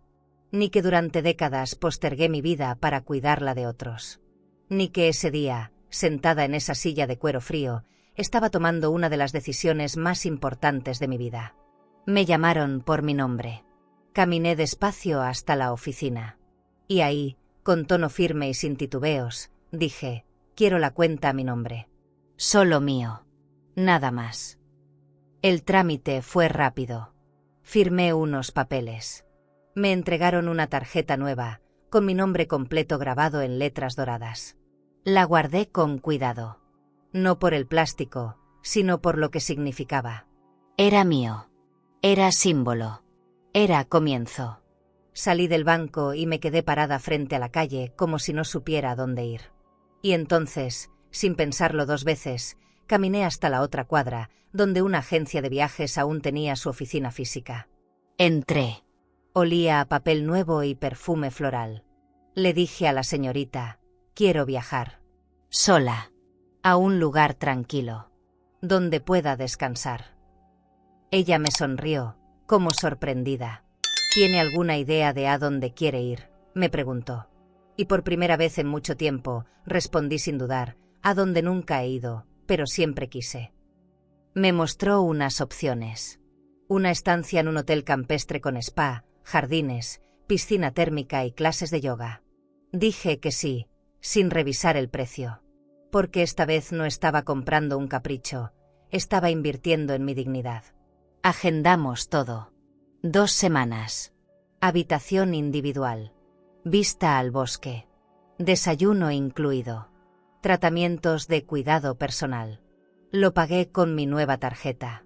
Ni que durante décadas postergué mi vida para cuidarla de otros. Ni que ese día, sentada en esa silla de cuero frío, estaba tomando una de las decisiones más importantes de mi vida. Me llamaron por mi nombre. Caminé despacio hasta la oficina. Y ahí, con tono firme y sin titubeos, dije, quiero la cuenta a mi nombre. Solo mío. Nada más. El trámite fue rápido. Firmé unos papeles. Me entregaron una tarjeta nueva, con mi nombre completo grabado en letras doradas. La guardé con cuidado. No por el plástico, sino por lo que significaba. Era mío. Era símbolo. Era comienzo. Salí del banco y me quedé parada frente a la calle como si no supiera dónde ir. Y entonces, sin pensarlo 2 veces, caminé hasta la otra cuadra, donde una agencia de viajes aún tenía su oficina física. Entré. Olía a papel nuevo y perfume floral. Le dije a la señorita, quiero viajar. Sola. A un lugar tranquilo. Donde pueda descansar. Ella me sonrió, como sorprendida. ¿Tiene alguna idea de a dónde quiere ir?, me preguntó. Y por primera vez en mucho tiempo, respondí sin dudar, a donde nunca he ido, pero siempre quise. Me mostró unas opciones. Una estancia en un hotel campestre con spa, jardines, piscina térmica y clases de yoga. Dije que sí, sin revisar el precio. Porque esta vez no estaba comprando un capricho, estaba invirtiendo en mi dignidad. Agendamos todo. 2 semanas. Habitación individual. Vista al bosque. Desayuno incluido. Tratamientos de cuidado personal. Lo pagué con mi nueva tarjeta.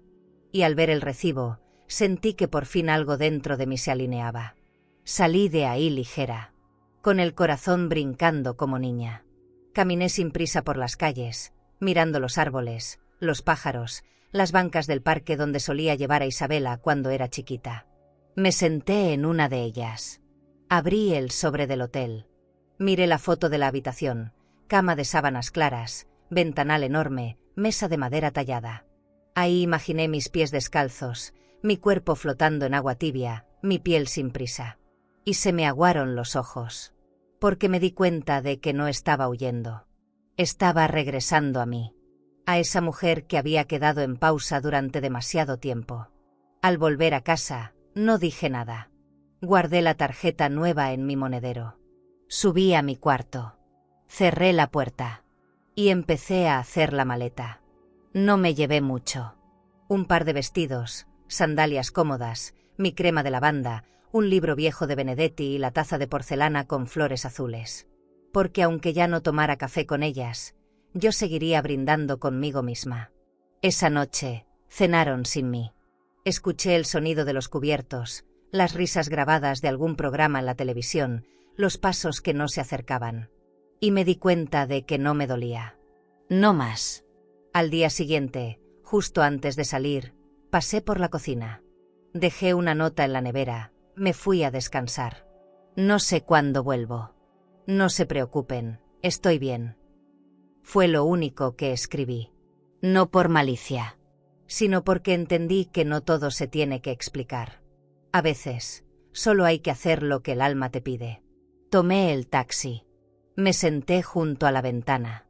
Y al ver el recibo, sentí que por fin algo dentro de mí se alineaba. Salí de ahí ligera, con el corazón brincando como niña. Caminé sin prisa por las calles, mirando los árboles, los pájaros, las bancas del parque donde solía llevar a Isabela cuando era chiquita. Me senté en una de ellas. Abrí el sobre del hotel. Miré la foto de la habitación, cama de sábanas claras, ventanal enorme, mesa de madera tallada. Ahí imaginé mis pies descalzos, mi cuerpo flotando en agua tibia, mi piel sin prisa. Y se me aguaron los ojos. Porque me di cuenta de que no estaba huyendo. Estaba regresando a mí. A esa mujer que había quedado en pausa durante demasiado tiempo. Al volver a casa, no dije nada. Guardé la tarjeta nueva en mi monedero. Subí a mi cuarto. Cerré la puerta. Y empecé a hacer la maleta. No me llevé mucho. Un par de vestidos, sandalias cómodas, mi crema de lavanda, un libro viejo de Benedetti y la taza de porcelana con flores azules. Porque aunque ya no tomara café con ellas, yo seguiría brindando conmigo misma. Esa noche, cenaron sin mí. Escuché el sonido de los cubiertos, las risas grabadas de algún programa en la televisión, los pasos que no se acercaban. Y me di cuenta de que no me dolía. No más. Al día siguiente, justo antes de salir, pasé por la cocina. Dejé una nota en la nevera, me fui a descansar. No sé cuándo vuelvo. No se preocupen, estoy bien. Fue lo único que escribí. No por malicia, sino porque entendí que no todo se tiene que explicar. A veces, solo hay que hacer lo que el alma te pide. Tomé el taxi. Me senté junto a la ventana.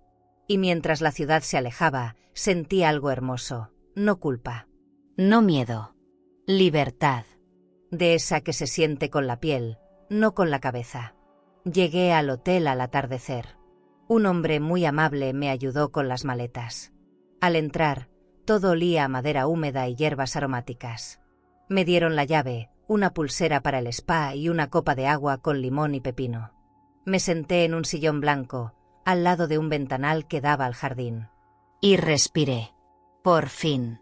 Y mientras la ciudad se alejaba, sentí algo hermoso, no culpa. No miedo. Libertad. De esa que se siente con la piel, no con la cabeza. Llegué al hotel al atardecer. Un hombre muy amable me ayudó con las maletas. Al entrar, todo olía a madera húmeda y hierbas aromáticas. Me dieron la llave, una pulsera para el spa y una copa de agua con limón y pepino. Me senté en un sillón blanco, al lado de un ventanal que daba al jardín. Y respiré. Por fin.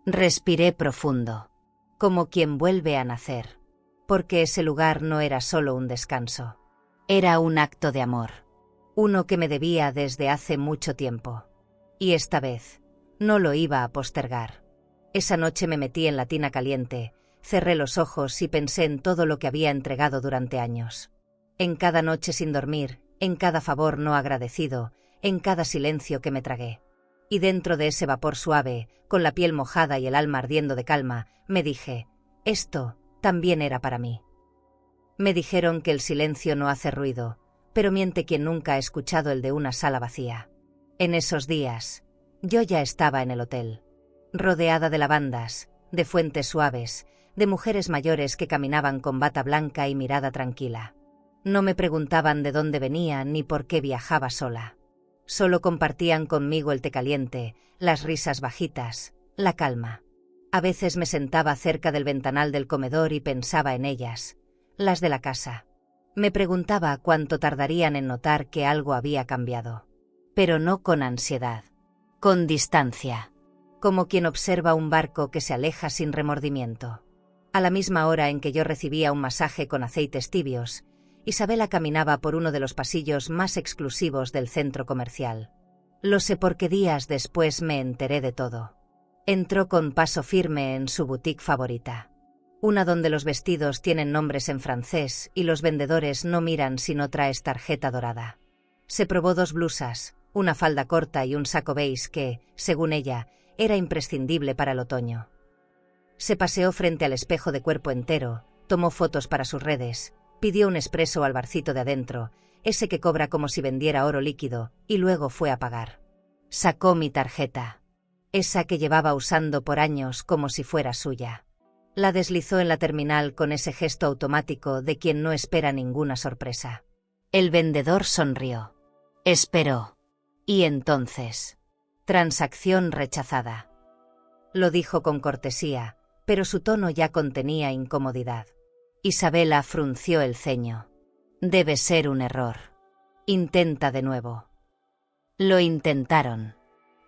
Respiré profundo. Como quien vuelve a nacer. Porque ese lugar no era solo un descanso. Era un acto de amor. Uno que me debía desde hace mucho tiempo. Y esta vez, no lo iba a postergar. Esa noche me metí en la tina caliente, cerré los ojos y pensé en todo lo que había entregado durante años. En cada noche sin dormir, en cada favor no agradecido, en cada silencio que me tragué. Y dentro de ese vapor suave, con la piel mojada y el alma ardiendo de calma, me dije, esto también era para mí. Me dijeron que el silencio no hace ruido, pero miente quien nunca ha escuchado el de una sala vacía. En esos días, yo ya estaba en el hotel, rodeada de lavandas, de fuentes suaves, de mujeres mayores que caminaban con bata blanca y mirada tranquila. No me preguntaban de dónde venía ni por qué viajaba sola. Solo compartían conmigo el té caliente, las risas bajitas, la calma. A veces me sentaba cerca del ventanal del comedor y pensaba en ellas, las de la casa. Me preguntaba cuánto tardarían en notar que algo había cambiado. Pero no con ansiedad, con distancia, como quien observa un barco que se aleja sin remordimiento. A la misma hora en que yo recibía un masaje con aceites tibios, Isabela caminaba por uno de los pasillos más exclusivos del centro comercial. Lo sé porque días después me enteré de todo. Entró con paso firme en su boutique favorita. Una donde los vestidos tienen nombres en francés y los vendedores no miran si no traes tarjeta dorada. Se probó 2 blusas, una falda corta y un saco beige que, según ella, era imprescindible para el otoño. Se paseó frente al espejo de cuerpo entero, tomó fotos para sus redes, pidió un espresso al barcito de adentro, ese que cobra como si vendiera oro líquido, y luego fue a pagar. Sacó mi tarjeta, esa que llevaba usando por años como si fuera suya. La deslizó en la terminal con ese gesto automático de quien no espera ninguna sorpresa. El vendedor sonrió. Esperó. Y entonces, transacción rechazada. Lo dijo con cortesía, pero su tono ya contenía incomodidad. Isabela frunció el ceño. Debe ser un error. Intenta de nuevo. Lo intentaron.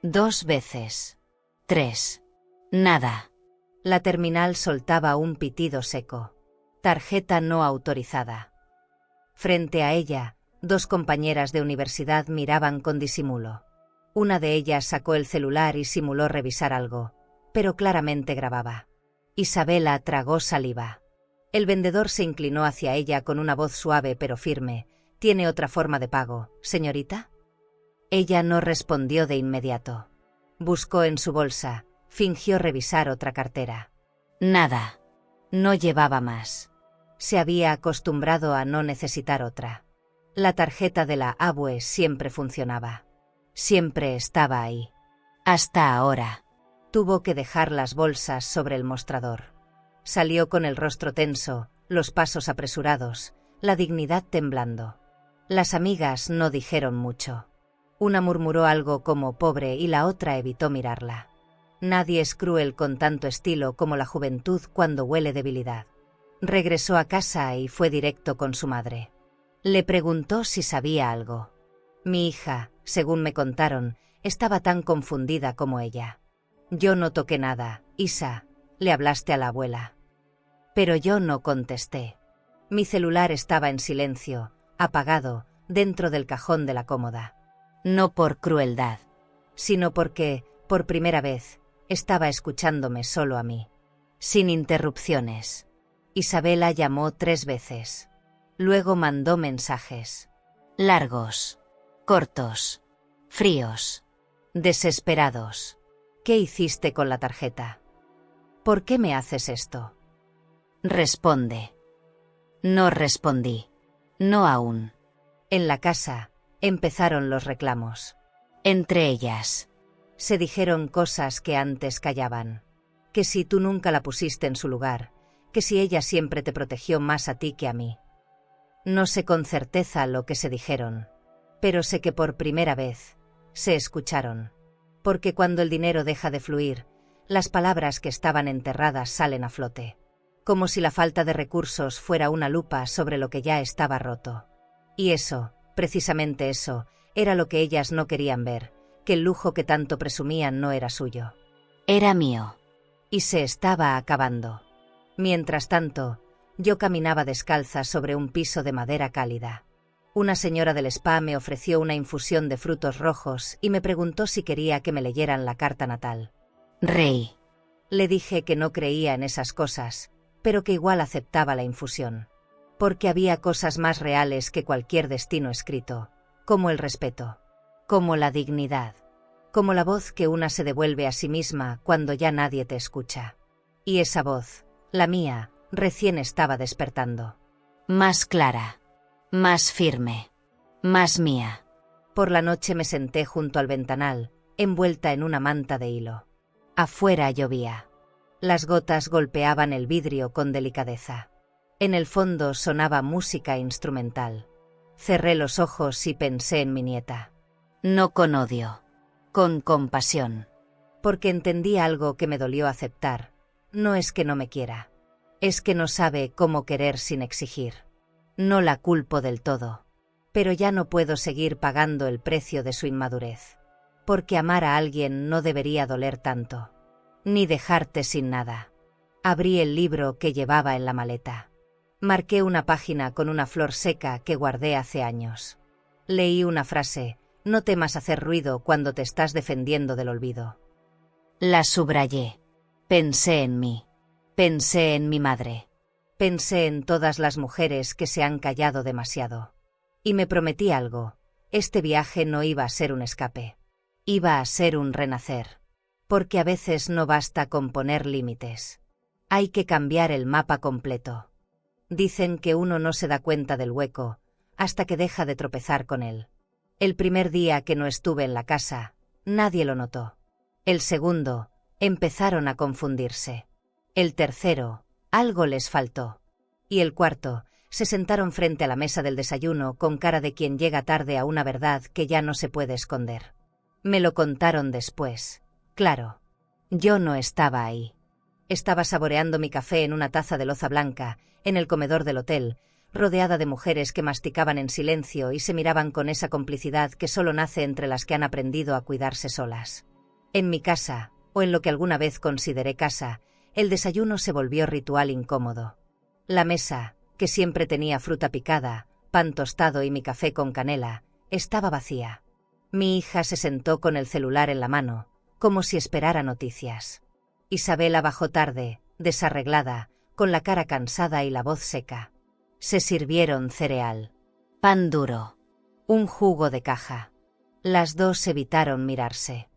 2 veces. 3. Nada. La terminal soltaba un pitido seco. Tarjeta no autorizada. Frente a ella, 2 compañeras de universidad miraban con disimulo. Una de ellas sacó el celular y simuló revisar algo, pero claramente grababa. Isabela tragó saliva. El vendedor se inclinó hacia ella con una voz suave pero firme. ¿Tiene otra forma de pago, señorita? Ella no respondió de inmediato. Buscó en su bolsa, fingió revisar otra cartera. Nada. No llevaba más. Se había acostumbrado a no necesitar otra. La tarjeta de la ABUE siempre funcionaba. Siempre estaba ahí. Hasta ahora. Tuvo que dejar las bolsas sobre el mostrador. Salió con el rostro tenso, los pasos apresurados, la dignidad temblando. Las amigas no dijeron mucho. Una murmuró algo como pobre y la otra evitó mirarla. Nadie es cruel con tanto estilo como la juventud cuando huele debilidad. Regresó a casa y fue directo con su madre. Le preguntó si sabía algo. Mi hija, según me contaron, estaba tan confundida como ella. Yo no toqué nada, Isa, le hablaste a la abuela. Pero yo no contesté. Mi celular estaba en silencio, apagado, dentro del cajón de la cómoda. No por crueldad, sino porque, por primera vez, estaba escuchándome solo a mí. Sin interrupciones. Isabela llamó 3 veces. Luego mandó mensajes. Largos, cortos, fríos, desesperados. ¿Qué hiciste con la tarjeta? ¿Por qué me haces esto? Responde. No respondí. No aún. En la casa, empezaron los reclamos. Entre ellas, se dijeron cosas que antes callaban. Que si tú nunca la pusiste en su lugar, que si ella siempre te protegió más a ti que a mí. No sé con certeza lo que se dijeron. Pero sé que por primera vez se escucharon. Porque cuando el dinero deja de fluir, las palabras que estaban enterradas salen a flote. Como si la falta de recursos fuera una lupa sobre lo que ya estaba roto. Y eso, precisamente eso, era lo que ellas no querían ver, que el lujo que tanto presumían no era suyo. Era mío. Y se estaba acabando. Mientras tanto, yo caminaba descalza sobre un piso de madera cálida. Una señora del spa me ofreció una infusión de frutos rojos y me preguntó si quería que me leyeran la carta natal. Rey. Le dije que no creía en esas cosas, pero que igual aceptaba la infusión. Porque había cosas más reales que cualquier destino escrito, como el respeto, como la dignidad, como la voz que una se devuelve a sí misma cuando ya nadie te escucha. Y esa voz, la mía, recién estaba despertando. Más clara. Más firme. Más mía. Por la noche me senté junto al ventanal, envuelta en una manta de hilo. Afuera llovía. Las gotas golpeaban el vidrio con delicadeza. En el fondo sonaba música instrumental. Cerré los ojos y pensé en mi nieta. No con odio. Con compasión. Porque entendí algo que me dolió aceptar. No es que no me quiera. Es que no sabe cómo querer sin exigir. No la culpo del todo. Pero ya no puedo seguir pagando el precio de su inmadurez. Porque amar a alguien no debería doler tanto. Ni dejarte sin nada. Abrí el libro que llevaba en la maleta. Marqué una página con una flor seca que guardé hace años. Leí una frase: no temas hacer ruido cuando te estás defendiendo del olvido. La subrayé. Pensé en mí. Pensé en mi madre. Pensé en todas las mujeres que se han callado demasiado. Y me prometí algo: este viaje no iba a ser un escape. Iba a ser un renacer. Porque a veces no basta con poner límites. Hay que cambiar el mapa completo. Dicen que uno no se da cuenta del hueco hasta que deja de tropezar con él. El primer día que no estuve en la casa, nadie lo notó. El segundo, empezaron a confundirse. El tercero, algo les faltó. Y el cuarto, se sentaron frente a la mesa del desayuno con cara de quien llega tarde a una verdad que ya no se puede esconder. Me lo contaron después. Claro, yo no estaba ahí. Estaba saboreando mi café en una taza de loza blanca, en el comedor del hotel, rodeada de mujeres que masticaban en silencio y se miraban con esa complicidad que solo nace entre las que han aprendido a cuidarse solas. En mi casa, o en lo que alguna vez consideré casa, el desayuno se volvió ritual incómodo. La mesa, que siempre tenía fruta picada, pan tostado y mi café con canela, estaba vacía. Mi hija se sentó con el celular en la mano, como si esperara noticias. Isabela bajó tarde, desarreglada, con la cara cansada y la voz seca. Se sirvieron cereal, pan duro, un jugo de caja. Las dos evitaron mirarse.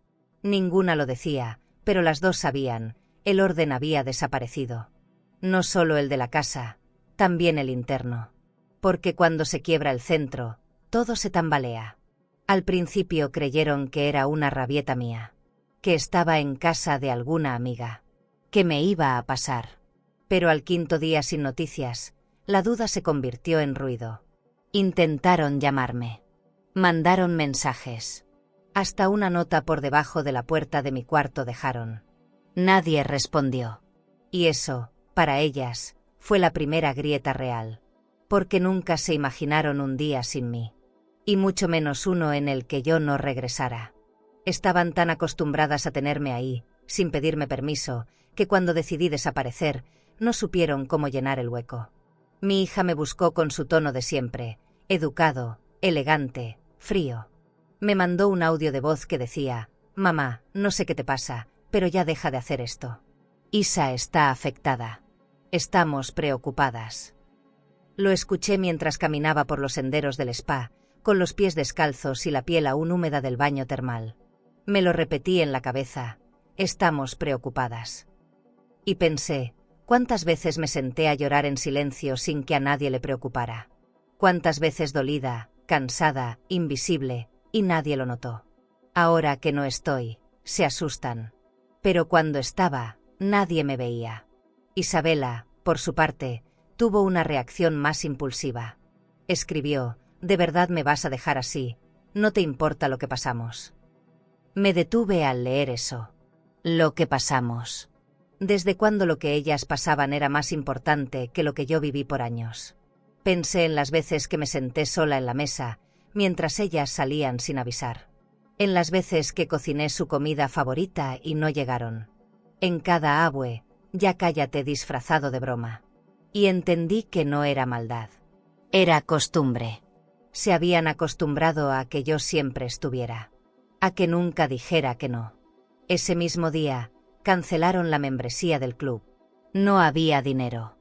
Ninguna lo decía, pero las dos sabían, el orden había desaparecido. No solo el de la casa, también el interno. Porque cuando se quiebra el centro, todo se tambalea. Al principio creyeron que era una rabieta mía, que estaba en casa de alguna amiga, que me iba a pasar. Pero al quinto día sin noticias, la duda se convirtió en ruido. Intentaron llamarme. Mandaron mensajes. Hasta una nota por debajo de la puerta de mi cuarto dejaron. Nadie respondió. Y eso, para ellas, fue la primera grieta real. Porque nunca se imaginaron un día sin mí. Y mucho menos uno en el que yo no regresara. Estaban tan acostumbradas a tenerme ahí, sin pedirme permiso, que cuando decidí desaparecer, no supieron cómo llenar el hueco. Mi hija me buscó con su tono de siempre, educado, elegante, frío. Me mandó un audio de voz que decía: «Mamá, no sé qué te pasa, pero ya deja de hacer esto. Isa está afectada. Estamos preocupadas». Lo escuché mientras caminaba por los senderos del spa, con los pies descalzos y la piel aún húmeda del baño termal. Me lo repetí en la cabeza: «Estamos preocupadas». Y pensé, ¿cuántas veces me senté a llorar en silencio sin que a nadie le preocupara? ¿Cuántas veces dolida, cansada, invisible, y nadie lo notó? Ahora que no estoy, se asustan. Pero cuando estaba, nadie me veía. Isabela, por su parte, tuvo una reacción más impulsiva. Escribió: «¿De verdad me vas a dejar así? No te importa lo que pasamos. Me detuve al leer eso. Lo que pasamos. ¿Desde cuándo lo que ellas pasaban era más importante que lo que yo viví por años? Pensé en las veces que me senté sola en la mesa, mientras ellas salían sin avisar. En las veces que cociné su comida favorita y no llegaron. En cada abue, ya cállate disfrazado de broma. Y entendí que no era maldad. Era costumbre. Se habían acostumbrado a que yo siempre estuviera. A que nunca dijera que no. Ese mismo día, cancelaron la membresía del club. No había dinero.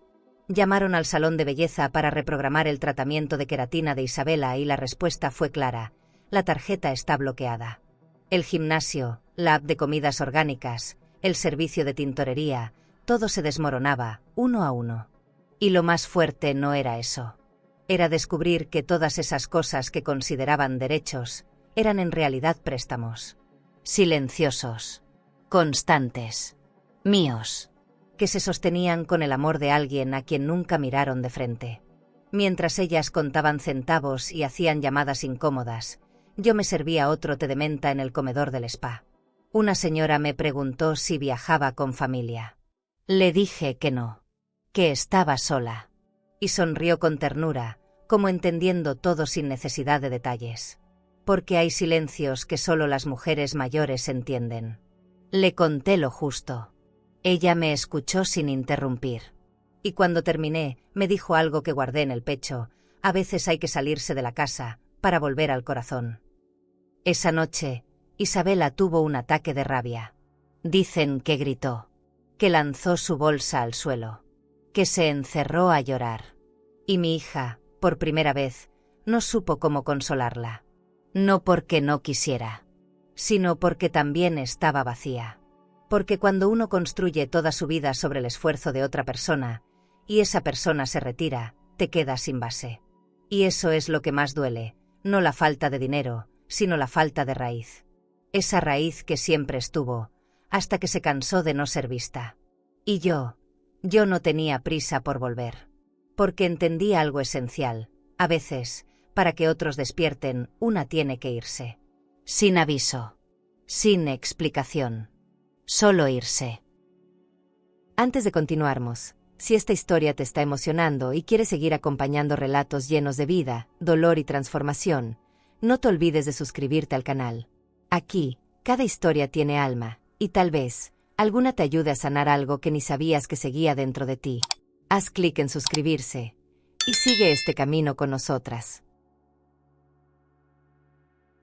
Llamaron al salón de belleza para reprogramar el tratamiento de queratina de Isabela y la respuesta fue clara: la tarjeta está bloqueada. El gimnasio, la app de comidas orgánicas, el servicio de tintorería, todo se desmoronaba, uno a uno. Y lo más fuerte no era eso. Era descubrir que todas esas cosas que consideraban derechos eran en realidad préstamos. Silenciosos. Constantes. Míos. Que se sostenían con el amor de alguien a quien nunca miraron de frente. Mientras ellas contaban centavos y hacían llamadas incómodas, yo me servía otro té de menta en el comedor del spa. Una señora me preguntó si viajaba con familia. Le dije que no. Que estaba sola. Y sonrió con ternura, como entendiendo todo sin necesidad de detalles. Porque hay silencios que solo las mujeres mayores entienden. Le conté lo justo. Ella me escuchó sin interrumpir. Y cuando terminé, me dijo algo que guardé en el pecho: a veces hay que salirse de la casa, para volver al corazón. Esa noche, Isabela tuvo un ataque de rabia. Dicen que gritó. Que lanzó su bolsa al suelo. Que se encerró a llorar. Y mi hija, por primera vez, no supo cómo consolarla. No porque no quisiera. Sino porque también estaba vacía. Porque cuando uno construye toda su vida sobre el esfuerzo de otra persona, y esa persona se retira, te quedas sin base. Y eso es lo que más duele, no la falta de dinero, sino la falta de raíz. Esa raíz que siempre estuvo, hasta que se cansó de no ser vista. Y yo no tenía prisa por volver. Porque entendí algo esencial: a veces, para que otros despierten, una tiene que irse. Sin aviso. Sin explicación. Solo irse. Antes de continuarmos, si esta historia te está emocionando y quieres seguir acompañando relatos llenos de vida, dolor y transformación, no te olvides de suscribirte al canal. Aquí, cada historia tiene alma, y tal vez, alguna te ayude a sanar algo que ni sabías que seguía dentro de ti. Haz clic en suscribirse, y sigue este camino con nosotras.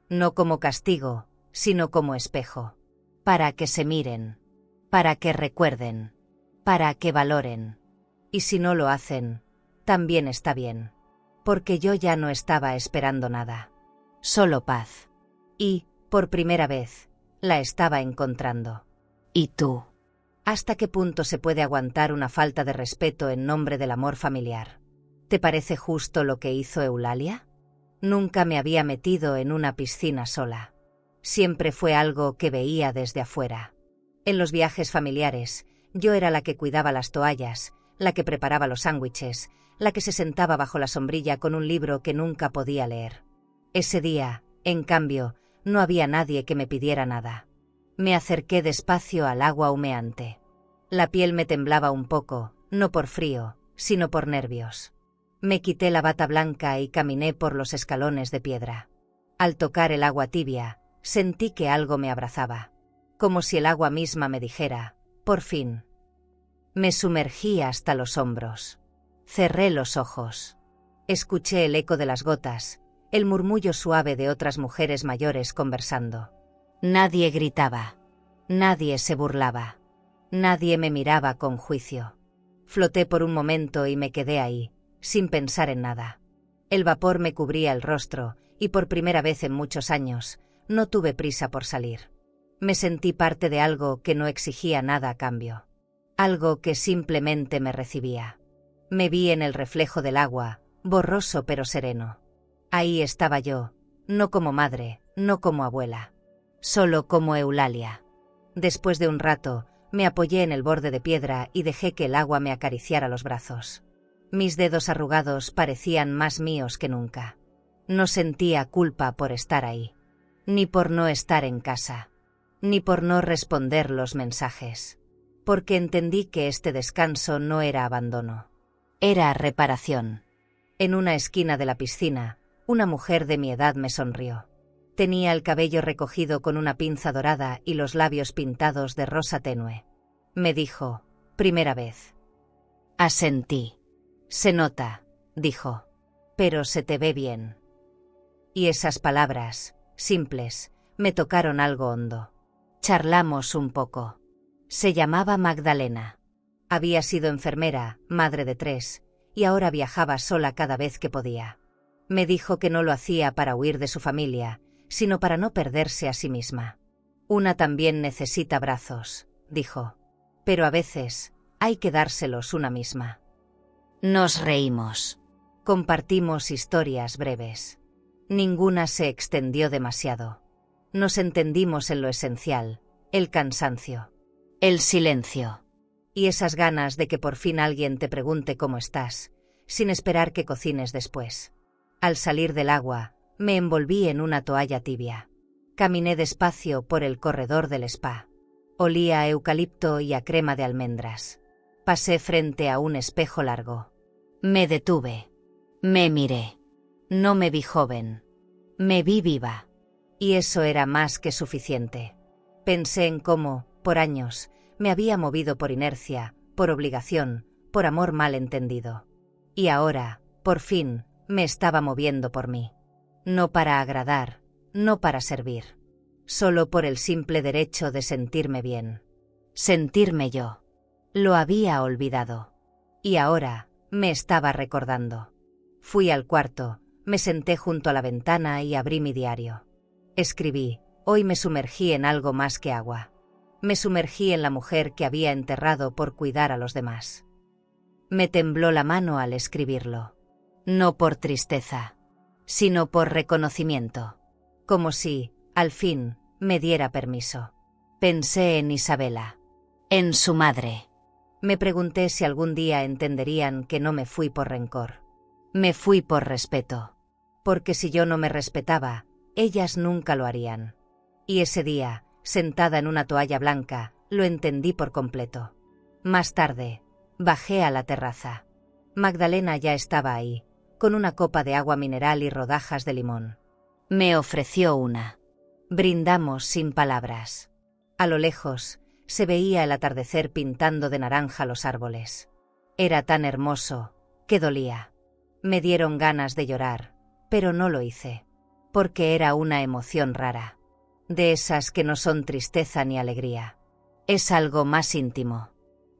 No como castigo, sino como espejo. Para que se miren. Para que recuerden. Para que valoren. Y si no lo hacen, también está bien. Porque yo ya no estaba esperando nada. Solo paz. Y, por primera vez, la estaba encontrando. ¿Y tú? ¿Hasta qué punto se puede aguantar una falta de respeto en nombre del amor familiar? ¿Te parece justo lo que hizo Eulalia? Nunca me había metido en una piscina sola. Siempre fue algo que veía desde afuera. En los viajes familiares, yo era la que cuidaba las toallas, la que preparaba los sándwiches, la que se sentaba bajo la sombrilla con un libro que nunca podía leer. Ese día, en cambio, no había nadie que me pidiera nada. Me acerqué despacio al agua humeante. La piel me temblaba un poco, no por frío, sino por nervios. Me quité la bata blanca y caminé por los escalones de piedra. Al tocar el agua tibia, sentí que algo me abrazaba. Como si el agua misma me dijera: por fin. Me sumergí hasta los hombros. Cerré los ojos. Escuché el eco de las gotas, el murmullo suave de otras mujeres mayores conversando. Nadie gritaba. Nadie se burlaba. Nadie me miraba con juicio. Floté por un momento y me quedé ahí, sin pensar en nada. El vapor me cubría el rostro, y por primera vez en muchos años, no tuve prisa por salir. Me sentí parte de algo que no exigía nada a cambio. Algo que simplemente me recibía. Me vi en el reflejo del agua, borroso pero sereno. Ahí estaba yo, no como madre, no como abuela. Solo como Eulalia. Después de un rato, me apoyé en el borde de piedra y dejé que el agua me acariciara los brazos. Mis dedos arrugados parecían más míos que nunca. No sentía culpa por estar ahí, ni por no estar en casa, ni por no responder los mensajes, porque entendí que este descanso no era abandono. Era reparación. En una esquina de la piscina, una mujer de mi edad me sonrió. Tenía el cabello recogido con una pinza dorada y los labios pintados de rosa tenue. Me dijo, primera vez. Asentí. Se nota, dijo, pero se te ve bien. Y esas palabras, simples, me tocaron algo hondo. Charlamos un poco. Se llamaba Magdalena. Había sido enfermera, madre de 3, y ahora viajaba sola cada vez que podía. Me dijo que no lo hacía para huir de su familia, sino para no perderse a sí misma. Una también necesita brazos, dijo, pero a veces hay que dárselos una misma. Nos reímos. Compartimos historias breves. Ninguna se extendió demasiado. Nos entendimos en lo esencial, el cansancio, el silencio, y esas ganas de que por fin alguien te pregunte cómo estás, sin esperar que cocines después. Al salir del agua, me envolví en una toalla tibia. Caminé despacio por el corredor del spa. Olía a eucalipto y a crema de almendras. Pasé frente a un espejo largo. Me detuve. Me miré. No me vi joven. Me vi viva. Y eso era más que suficiente. Pensé en cómo, por años, me había movido por inercia, por obligación, por amor mal entendido. Y ahora, por fin, me estaba moviendo por mí. No para agradar, no para servir. Solo por el simple derecho de sentirme bien. Sentirme yo. Lo había olvidado. Y ahora, me estaba recordando. Fui al cuarto, me senté junto a la ventana y abrí mi diario. Escribí, hoy me sumergí en algo más que agua. Me sumergí en la mujer que había enterrado por cuidar a los demás. Me tembló la mano al escribirlo. No por tristeza, sino por reconocimiento. Como si, al fin, me diera permiso. Pensé en Isabela. En su madre. Me pregunté si algún día entenderían que no me fui por rencor. Me fui por respeto. Porque si yo no me respetaba, ellas nunca lo harían. Y ese día, sentada en una toalla blanca, lo entendí por completo. Más tarde, bajé a la terraza. Magdalena ya estaba ahí, con una copa de agua mineral y rodajas de limón. Me ofreció una. Brindamos sin palabras. A lo lejos, se veía el atardecer pintando de naranja los árboles. Era tan hermoso, que dolía. Me dieron ganas de llorar, pero no lo hice, porque era una emoción rara. De esas que no son tristeza ni alegría. Es algo más íntimo.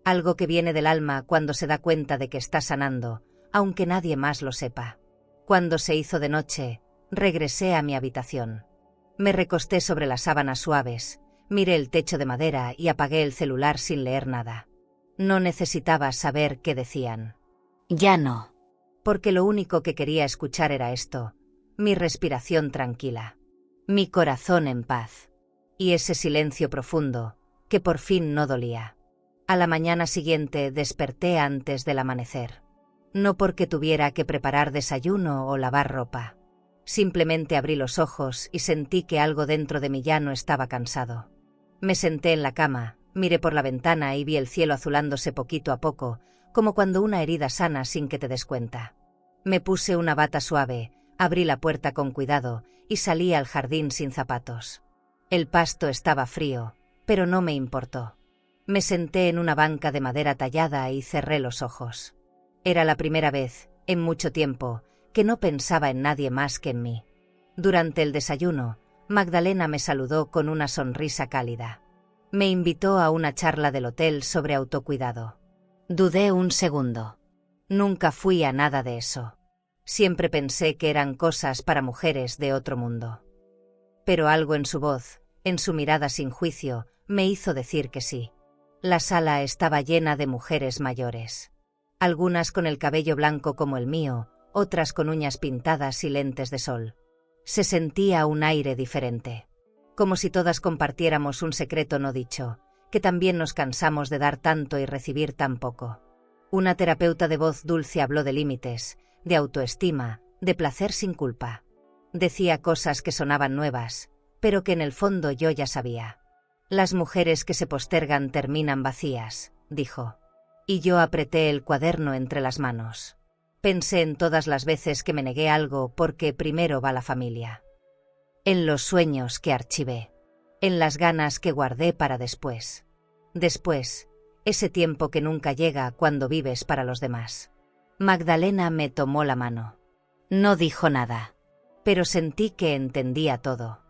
Algo que viene del alma cuando se da cuenta de que está sanando, aunque nadie más lo sepa. Cuando se hizo de noche, regresé a mi habitación. Me recosté sobre las sábanas suaves, miré el techo de madera y apagué el celular sin leer nada. No necesitaba saber qué decían. Ya no. Porque lo único que quería escuchar era esto, mi respiración tranquila, mi corazón en paz, y ese silencio profundo, que por fin no dolía. A la mañana siguiente desperté antes del amanecer. No porque tuviera que preparar desayuno o lavar ropa. Simplemente abrí los ojos y sentí que algo dentro de mí ya no estaba cansado. Me senté en la cama, miré por la ventana y vi el cielo azulándose poquito a poco, como cuando una herida sana sin que te des cuenta. Me puse una bata suave, abrí la puerta con cuidado y salí al jardín sin zapatos. El pasto estaba frío, pero no me importó. Me senté en una banca de madera tallada y cerré los ojos. Era la primera vez, en mucho tiempo, que no pensaba en nadie más que en mí. Durante el desayuno, Magdalena me saludó con una sonrisa cálida. Me invitó a una charla del hotel sobre autocuidado. Dudé un segundo. Nunca fui a nada de eso. Siempre pensé que eran cosas para mujeres de otro mundo. Pero algo en su voz, en su mirada sin juicio, me hizo decir que sí. La sala estaba llena de mujeres mayores. Algunas con el cabello blanco como el mío, otras con uñas pintadas y lentes de sol. Se sentía un aire diferente. Como si todas compartiéramos un secreto no dicho, que también nos cansamos de dar tanto y recibir tan poco. Una terapeuta de voz dulce habló de límites, de autoestima, de placer sin culpa. Decía cosas que sonaban nuevas, pero que en el fondo yo ya sabía. Las mujeres que se postergan terminan vacías, dijo. Y yo apreté el cuaderno entre las manos. Pensé en todas las veces que me negué algo porque primero va la familia. En los sueños que archivé. En las ganas que guardé para después. Después, ese tiempo que nunca llega cuando vives para los demás. Magdalena me tomó la mano. No dijo nada. Pero sentí que entendía todo.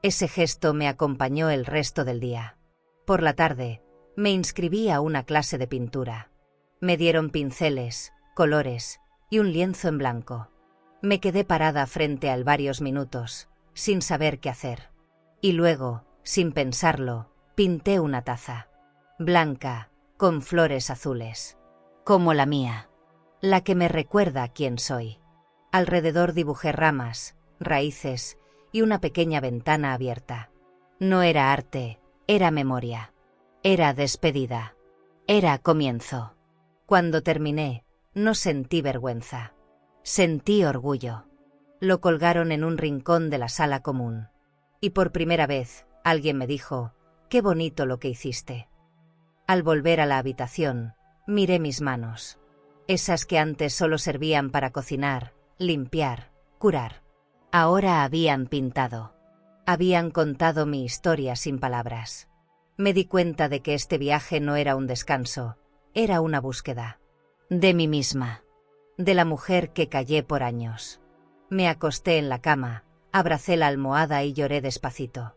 Ese gesto me acompañó el resto del día. Por la tarde, me inscribí a una clase de pintura. Me dieron pinceles, colores y un lienzo en blanco. Me quedé parada frente al varios minutos, sin saber qué hacer. Y luego, sin pensarlo, pinté una taza. Blanca, con flores azules. Como la mía. La que me recuerda quién soy. Alrededor dibujé ramas, raíces y una pequeña ventana abierta. No era arte, era memoria. Era despedida. Era comienzo. Cuando terminé, no sentí vergüenza. Sentí orgullo. Lo colgaron en un rincón de la sala común. Y por primera vez, alguien me dijo, «Qué bonito lo que hiciste». Al volver a la habitación, miré mis manos. Esas que antes solo servían para cocinar, limpiar, curar. Ahora habían pintado. Habían contado mi historia sin palabras. Me di cuenta de que este viaje no era un descanso, era una búsqueda. De mí misma. De la mujer que callé por años. Me acosté en la cama, abracé la almohada y lloré despacito.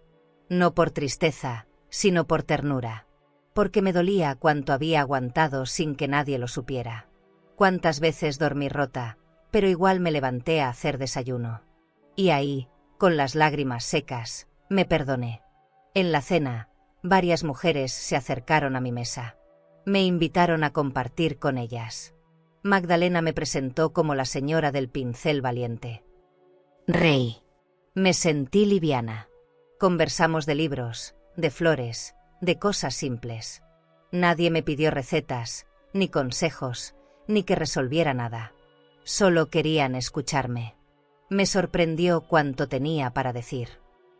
No por tristeza, sino por ternura. Porque me dolía cuánto había aguantado sin que nadie lo supiera. Cuántas veces dormí rota, pero igual me levanté a hacer desayuno. Y ahí, con las lágrimas secas, me perdoné. En la cena, varias mujeres se acercaron a mi mesa. Me invitaron a compartir con ellas. Magdalena me presentó como la señora del pincel valiente. Rey. Me sentí liviana. Conversamos de libros, de flores, de cosas simples. Nadie me pidió recetas, ni consejos, ni que resolviera nada. Solo querían escucharme. Me sorprendió cuánto tenía para decir.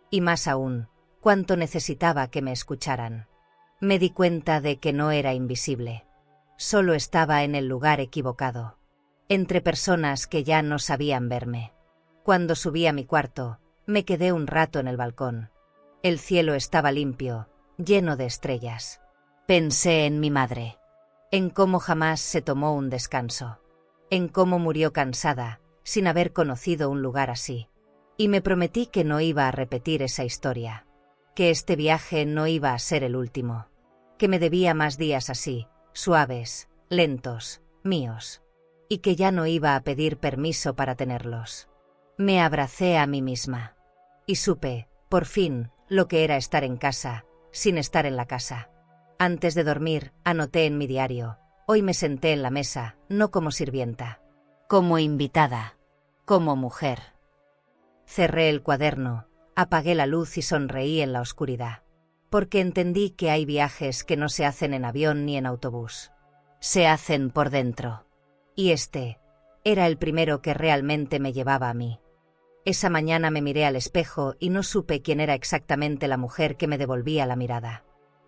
Y más aún, cuánto necesitaba que me escucharan. Me di cuenta de que no era invisible. Solo estaba en el lugar equivocado. Entre personas que ya no sabían verme. Cuando subí a mi cuarto, me quedé un rato en el balcón. El cielo estaba limpio, lleno de estrellas. Pensé en mi madre. En cómo jamás se tomó un descanso. En cómo murió cansada, sin haber conocido un lugar así. Y me prometí que no iba a repetir esa historia. Que este viaje no iba a ser el último. Que me debía más días así, suaves, lentos, míos. Y que ya no iba a pedir permiso para tenerlos. Me abracé a mí misma. Y supe, por fin, lo que era estar en casa, sin estar en la casa. Antes de dormir, anoté en mi diario. Hoy me senté en la mesa, no como sirvienta. Como invitada. Como mujer. Cerré el cuaderno, apagué la luz y sonreí en la oscuridad. Porque entendí que hay viajes que no se hacen en avión ni en autobús. Se hacen por dentro. Y este era el primero que realmente me llevaba a mí. Esa mañana me miré al espejo y no supe quién era exactamente la mujer que me devolvía la mirada.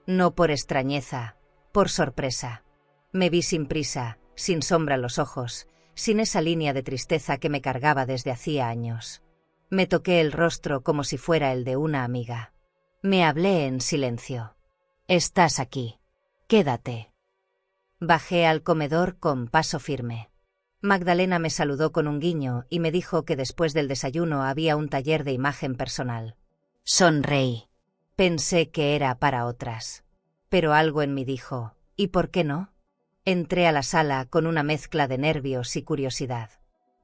No por extrañeza, por sorpresa. Me vi sin prisa, sin sombra en los ojos, sin esa línea de tristeza que me cargaba desde hacía años. Me toqué el rostro como si fuera el de una amiga. Me hablé en silencio. Estás aquí. Quédate. Bajé al comedor con paso firme. Magdalena me saludó con un guiño y me dijo que después del desayuno había un taller de imagen personal. Sonreí. Pensé que era para otras. Pero algo en mí dijo, ¿y por qué no? Entré a la sala con una mezcla de nervios y curiosidad.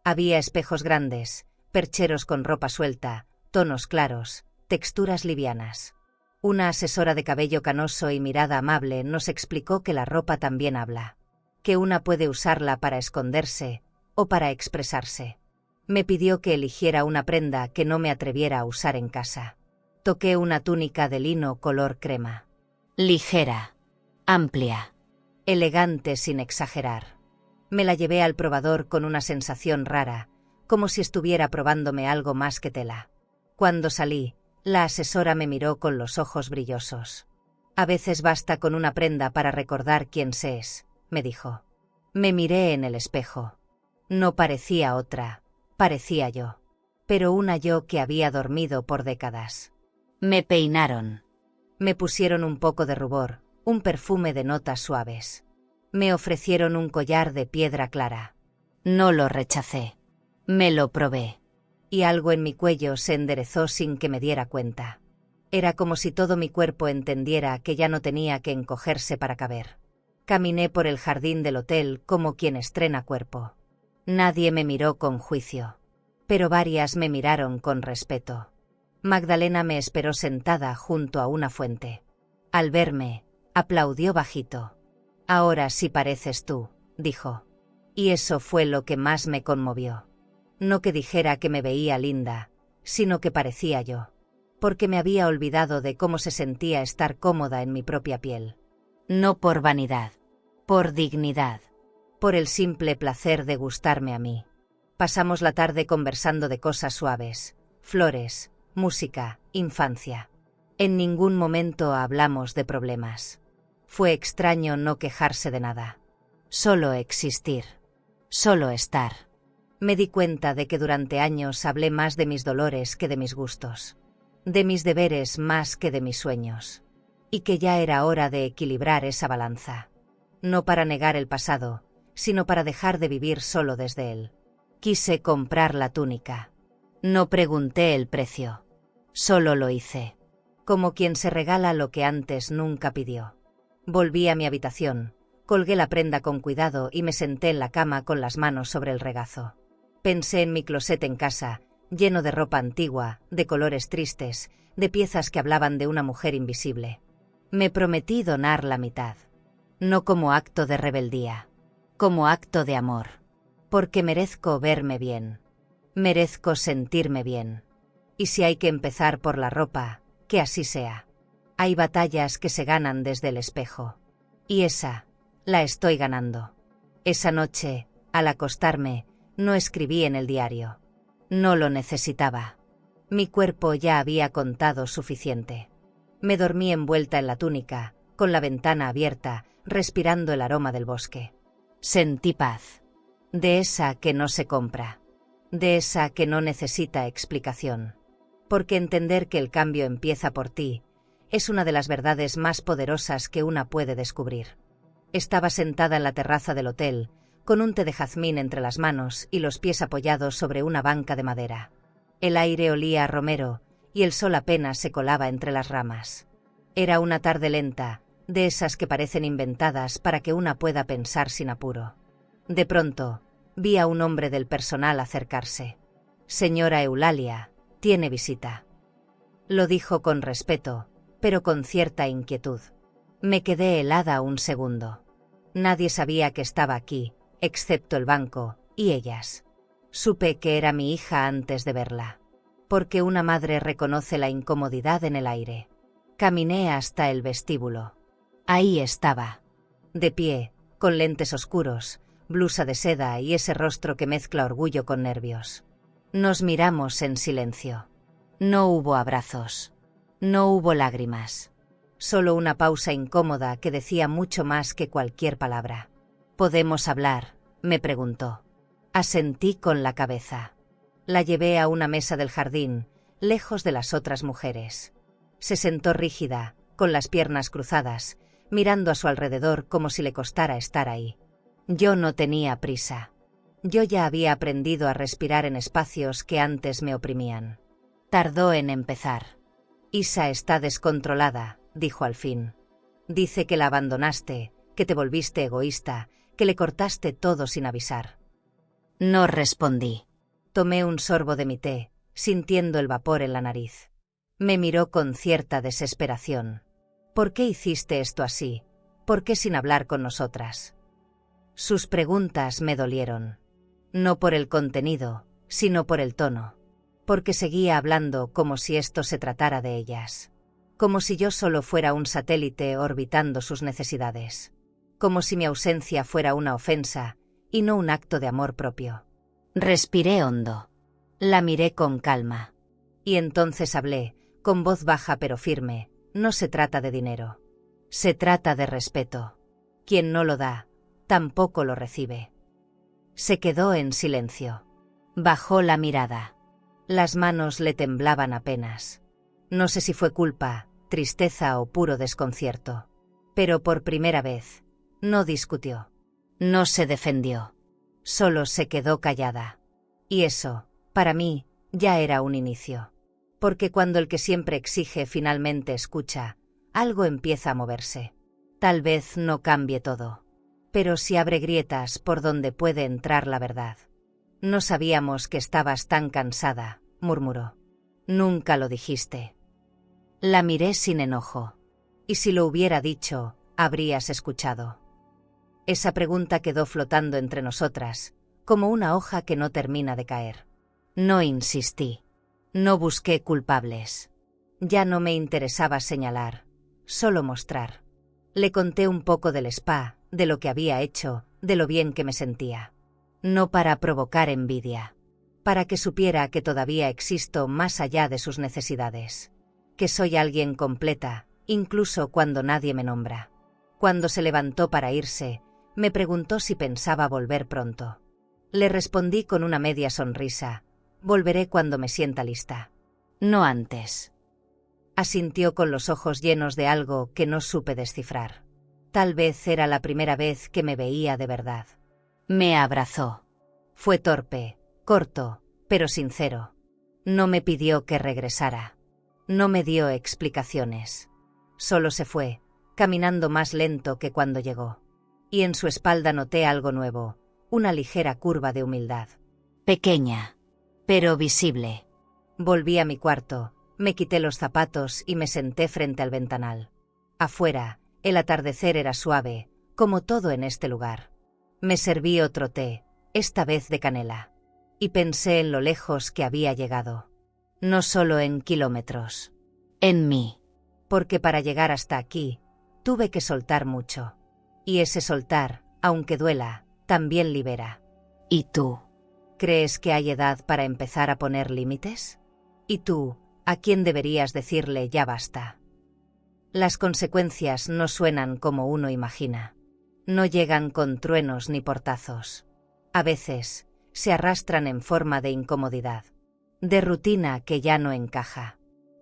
Había espejos grandes, percheros con ropa suelta, tonos claros, texturas livianas. Una asesora de cabello canoso y mirada amable nos explicó que la ropa también habla. Que una puede usarla para esconderse o para expresarse. Me pidió que eligiera una prenda que no me atreviera a usar en casa. Toqué una túnica de lino color crema. Ligera. Amplia. Elegante sin exagerar. Me la llevé al probador con una sensación rara, como si estuviera probándome algo más que tela. Cuando salí, la asesora me miró con los ojos brillosos. A veces basta con una prenda para recordar quién se es, me dijo. Me miré en el espejo. No parecía otra, parecía yo. Pero una yo que había dormido por décadas. Me peinaron. Me pusieron un poco de rubor, un perfume de notas suaves. Me ofrecieron un collar de piedra clara. No lo rechacé. Me lo probé. Y algo en mi cuello se enderezó sin que me diera cuenta. Era como si todo mi cuerpo entendiera que ya no tenía que encogerse para caber. Caminé por el jardín del hotel como quien estrena cuerpo. Nadie me miró con juicio. Pero varias me miraron con respeto. Magdalena me esperó sentada junto a una fuente. Al verme, aplaudió bajito. «Ahora sí pareces tú», dijo. Y eso fue lo que más me conmovió. No que dijera que me veía linda, sino que parecía yo. Porque me había olvidado de cómo se sentía estar cómoda en mi propia piel. No por vanidad, por dignidad. Por el simple placer de gustarme a mí. Pasamos la tarde conversando de cosas suaves, flores, música, infancia. En ningún momento hablamos de problemas. Fue extraño no quejarse de nada. Solo existir. Solo estar. Me di cuenta de que durante años hablé más de mis dolores que de mis gustos. De mis deberes más que de mis sueños. Y que ya era hora de equilibrar esa balanza. No para negar el pasado, sino para dejar de vivir solo desde él. Quise comprar la túnica. No pregunté el precio. Solo lo hice. Como quien se regala lo que antes nunca pidió. Volví a mi habitación, colgué la prenda con cuidado y me senté en la cama con las manos sobre el regazo. Pensé en mi closet en casa, lleno de ropa antigua, de colores tristes, de piezas que hablaban de una mujer invisible. Me prometí donar la mitad. No como acto de rebeldía, como acto de amor. Porque merezco verme bien. Merezco sentirme bien. Y si hay que empezar por la ropa, que así sea. Hay batallas que se ganan desde el espejo. Y esa, la estoy ganando. Esa noche, al acostarme, no escribí en el diario. No lo necesitaba. Mi cuerpo ya había contado suficiente. Me dormí envuelta en la túnica, con la ventana abierta, respirando el aroma del bosque. Sentí paz. De esa que no se compra. De esa que no necesita explicación. Porque entender que el cambio empieza por ti es una de las verdades más poderosas que una puede descubrir. Estaba sentada en la terraza del hotel, con un té de jazmín entre las manos y los pies apoyados sobre una banca de madera. El aire olía a romero y el sol apenas se colaba entre las ramas. Era una tarde lenta, de esas que parecen inventadas para que una pueda pensar sin apuro. De pronto, vi a un hombre del personal acercarse. «Señora Eulalia, tiene visita». Lo dijo con respeto, pero con cierta inquietud. Me quedé helada un segundo. Nadie sabía que estaba aquí, excepto el banco, y ellas. Supe que era mi hija antes de verla. Porque una madre reconoce la incomodidad en el aire. Caminé hasta el vestíbulo. Ahí estaba. De pie, con lentes oscuros, blusa de seda y ese rostro que mezcla orgullo con nervios. Nos miramos en silencio. No hubo abrazos. No hubo lágrimas. Solo una pausa incómoda que decía mucho más que cualquier palabra. «¿Podemos hablar?», me preguntó. Asentí con la cabeza. La llevé a una mesa del jardín, lejos de las otras mujeres. Se sentó rígida, con las piernas cruzadas, mirando a su alrededor como si le costara estar ahí. Yo no tenía prisa. Yo ya había aprendido a respirar en espacios que antes me oprimían. Tardó en empezar. «Isa está descontrolada», dijo al fin. «Dice que la abandonaste, que te volviste egoísta, que le cortaste todo sin avisar». No respondí. Tomé un sorbo de mi té, sintiendo el vapor en la nariz. Me miró con cierta desesperación. «¿Por qué hiciste esto así? ¿Por qué sin hablar con nosotras?». Sus preguntas me dolieron. No por el contenido, sino por el tono. Porque seguía hablando como si esto se tratara de ellas. Como si yo solo fuera un satélite orbitando sus necesidades. Como si mi ausencia fuera una ofensa, y no un acto de amor propio. Respiré hondo. La miré con calma. Y entonces hablé, con voz baja pero firme, no se trata de dinero. Se trata de respeto. Quien no lo da, tampoco lo recibe. Se quedó en silencio. Bajó la mirada. Las manos le temblaban apenas. No sé si fue culpa, tristeza o puro desconcierto. Pero por primera vez, no discutió. No se defendió. Solo se quedó callada. Y eso, para mí, ya era un inicio. Porque cuando el que siempre exige finalmente escucha, algo empieza a moverse. Tal vez no cambie todo. Pero sí abre grietas por donde puede entrar la verdad. No sabíamos que estabas tan cansada, murmuró. Nunca lo dijiste. La miré sin enojo. Y si lo hubiera dicho, habrías escuchado. Esa pregunta quedó flotando entre nosotras, como una hoja que no termina de caer. No insistí. No busqué culpables. Ya no me interesaba señalar, solo mostrar. Le conté un poco del spa, de lo que había hecho, de lo bien que me sentía. No para provocar envidia. Para que supiera que todavía existo más allá de sus necesidades. Que soy alguien completa, incluso cuando nadie me nombra. Cuando se levantó para irse, me preguntó si pensaba volver pronto. Le respondí con una media sonrisa. Volveré cuando me sienta lista. No antes. Asintió con los ojos llenos de algo que no supe descifrar. Tal vez era la primera vez que me veía de verdad. Me abrazó. Fue torpe, corto, pero sincero. No me pidió que regresara. No me dio explicaciones. Solo se fue, caminando más lento que cuando llegó. Y en su espalda noté algo nuevo, una ligera curva de humildad. Pequeña, pero visible. Volví a mi cuarto, me quité los zapatos y me senté frente al ventanal. Afuera, el atardecer era suave, como todo en este lugar. Me serví otro té, esta vez de canela. Y pensé en lo lejos que había llegado. No solo en kilómetros. En mí. Porque para llegar hasta aquí, tuve que soltar mucho. Y ese soltar, aunque duela, también libera. ¿Y tú? ¿Crees que hay edad para empezar a poner límites? ¿Y tú, a quién deberías decirle ya basta? Las consecuencias no suenan como uno imagina. No llegan con truenos ni portazos. A veces, se arrastran en forma de incomodidad. De rutina que ya no encaja.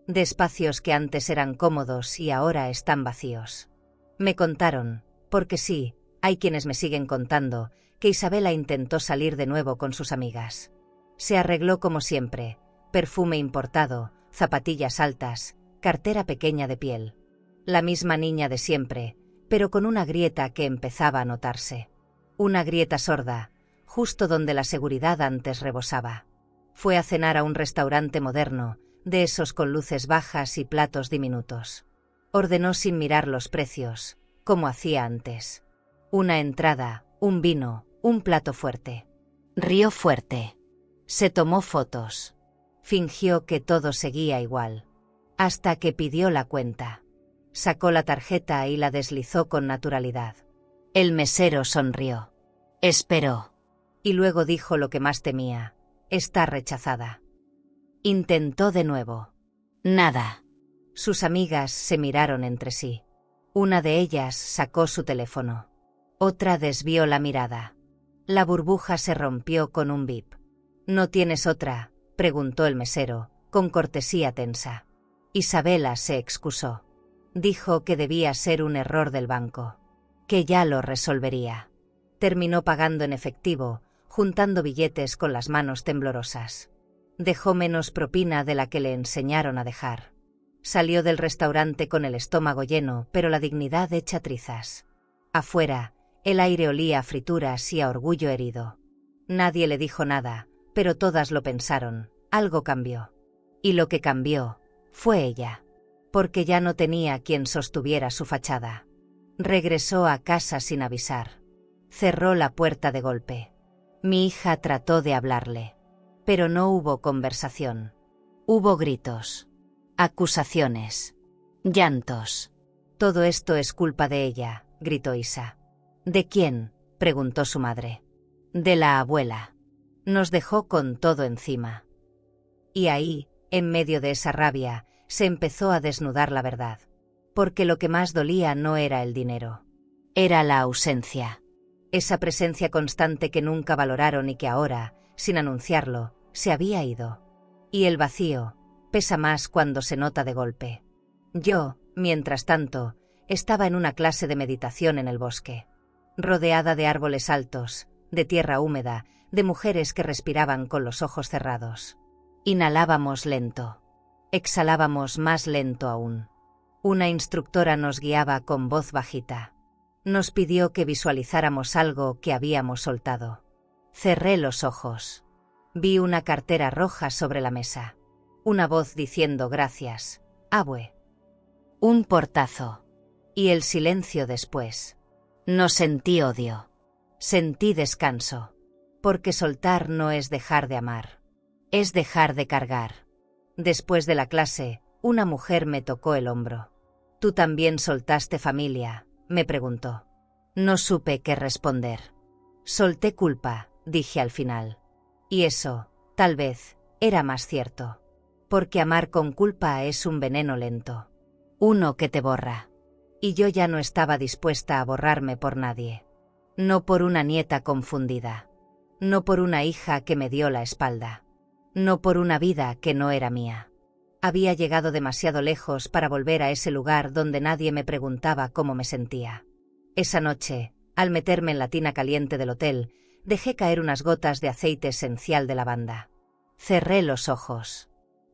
De espacios que antes eran cómodos y ahora están vacíos. Me contaron, porque sí, hay quienes me siguen contando, que Isabela intentó salir de nuevo con sus amigas. Se arregló como siempre, perfume importado, zapatillas altas, cartera pequeña de piel. La misma niña de siempre, pero con una grieta que empezaba a notarse. Una grieta sorda, justo donde la seguridad antes rebosaba. Fue a cenar a un restaurante moderno, de esos con luces bajas y platos diminutos. Ordenó sin mirar los precios, como hacía antes. Una entrada, un vino, un plato fuerte. Rió fuerte. Se tomó fotos. Fingió que todo seguía igual. Hasta que pidió la cuenta. Sacó la tarjeta y la deslizó con naturalidad. El mesero sonrió. Esperó. Y luego dijo lo que más temía. Está rechazada. Intentó de nuevo. Nada. Sus amigas se miraron entre sí. Una de ellas sacó su teléfono. Otra desvió la mirada. La burbuja se rompió con un bip. ¿No tienes otra?, preguntó el mesero, con cortesía tensa. Isabela se excusó. Dijo que debía ser un error del banco. Que ya lo resolvería. Terminó pagando en efectivo, juntando billetes con las manos temblorosas. Dejó menos propina de la que le enseñaron a dejar. Salió del restaurante con el estómago lleno, pero la dignidad hecha trizas. Afuera, el aire olía a frituras y a orgullo herido. Nadie le dijo nada, pero todas lo pensaron, algo cambió. Y lo que cambió, fue ella. Porque ya no tenía quien sostuviera su fachada. Regresó a casa sin avisar. Cerró la puerta de golpe. Mi hija trató de hablarle. Pero no hubo conversación. Hubo gritos. Acusaciones. Llantos. Todo esto es culpa de ella, gritó Isa. ¿De quién?, preguntó su madre. De la abuela. Nos dejó con todo encima. Y ahí, en medio de esa rabia, se empezó a desnudar la verdad. Porque lo que más dolía no era el dinero. Era la ausencia. Esa presencia constante que nunca valoraron y que ahora, sin anunciarlo, se había ido. Y el vacío pesa más cuando se nota de golpe. Yo, mientras tanto, estaba en una clase de meditación en el bosque. Rodeada de árboles altos, de tierra húmeda, de mujeres que respiraban con los ojos cerrados. Inhalábamos lento. Exhalábamos más lento aún. Una instructora nos guiaba con voz bajita. Nos pidió que visualizáramos algo que habíamos soltado. Cerré los ojos. Vi una cartera roja sobre la mesa. Una voz diciendo gracias, abue. Un portazo. Y el silencio después. No sentí odio. Sentí descanso. Porque soltar no es dejar de amar. Es dejar de cargar. Después de la clase, una mujer me tocó el hombro. ¿Tú también soltaste familia?, me preguntó. No supe qué responder. Solté culpa, dije al final. Y eso, tal vez, era más cierto. Porque amar con culpa es un veneno lento. Uno que te borra. Y yo ya no estaba dispuesta a borrarme por nadie. No por una nieta confundida. No por una hija que me dio la espalda. No por una vida que no era mía. Había llegado demasiado lejos para volver a ese lugar donde nadie me preguntaba cómo me sentía. Esa noche, al meterme en la tina caliente del hotel, dejé caer unas gotas de aceite esencial de lavanda. Cerré los ojos.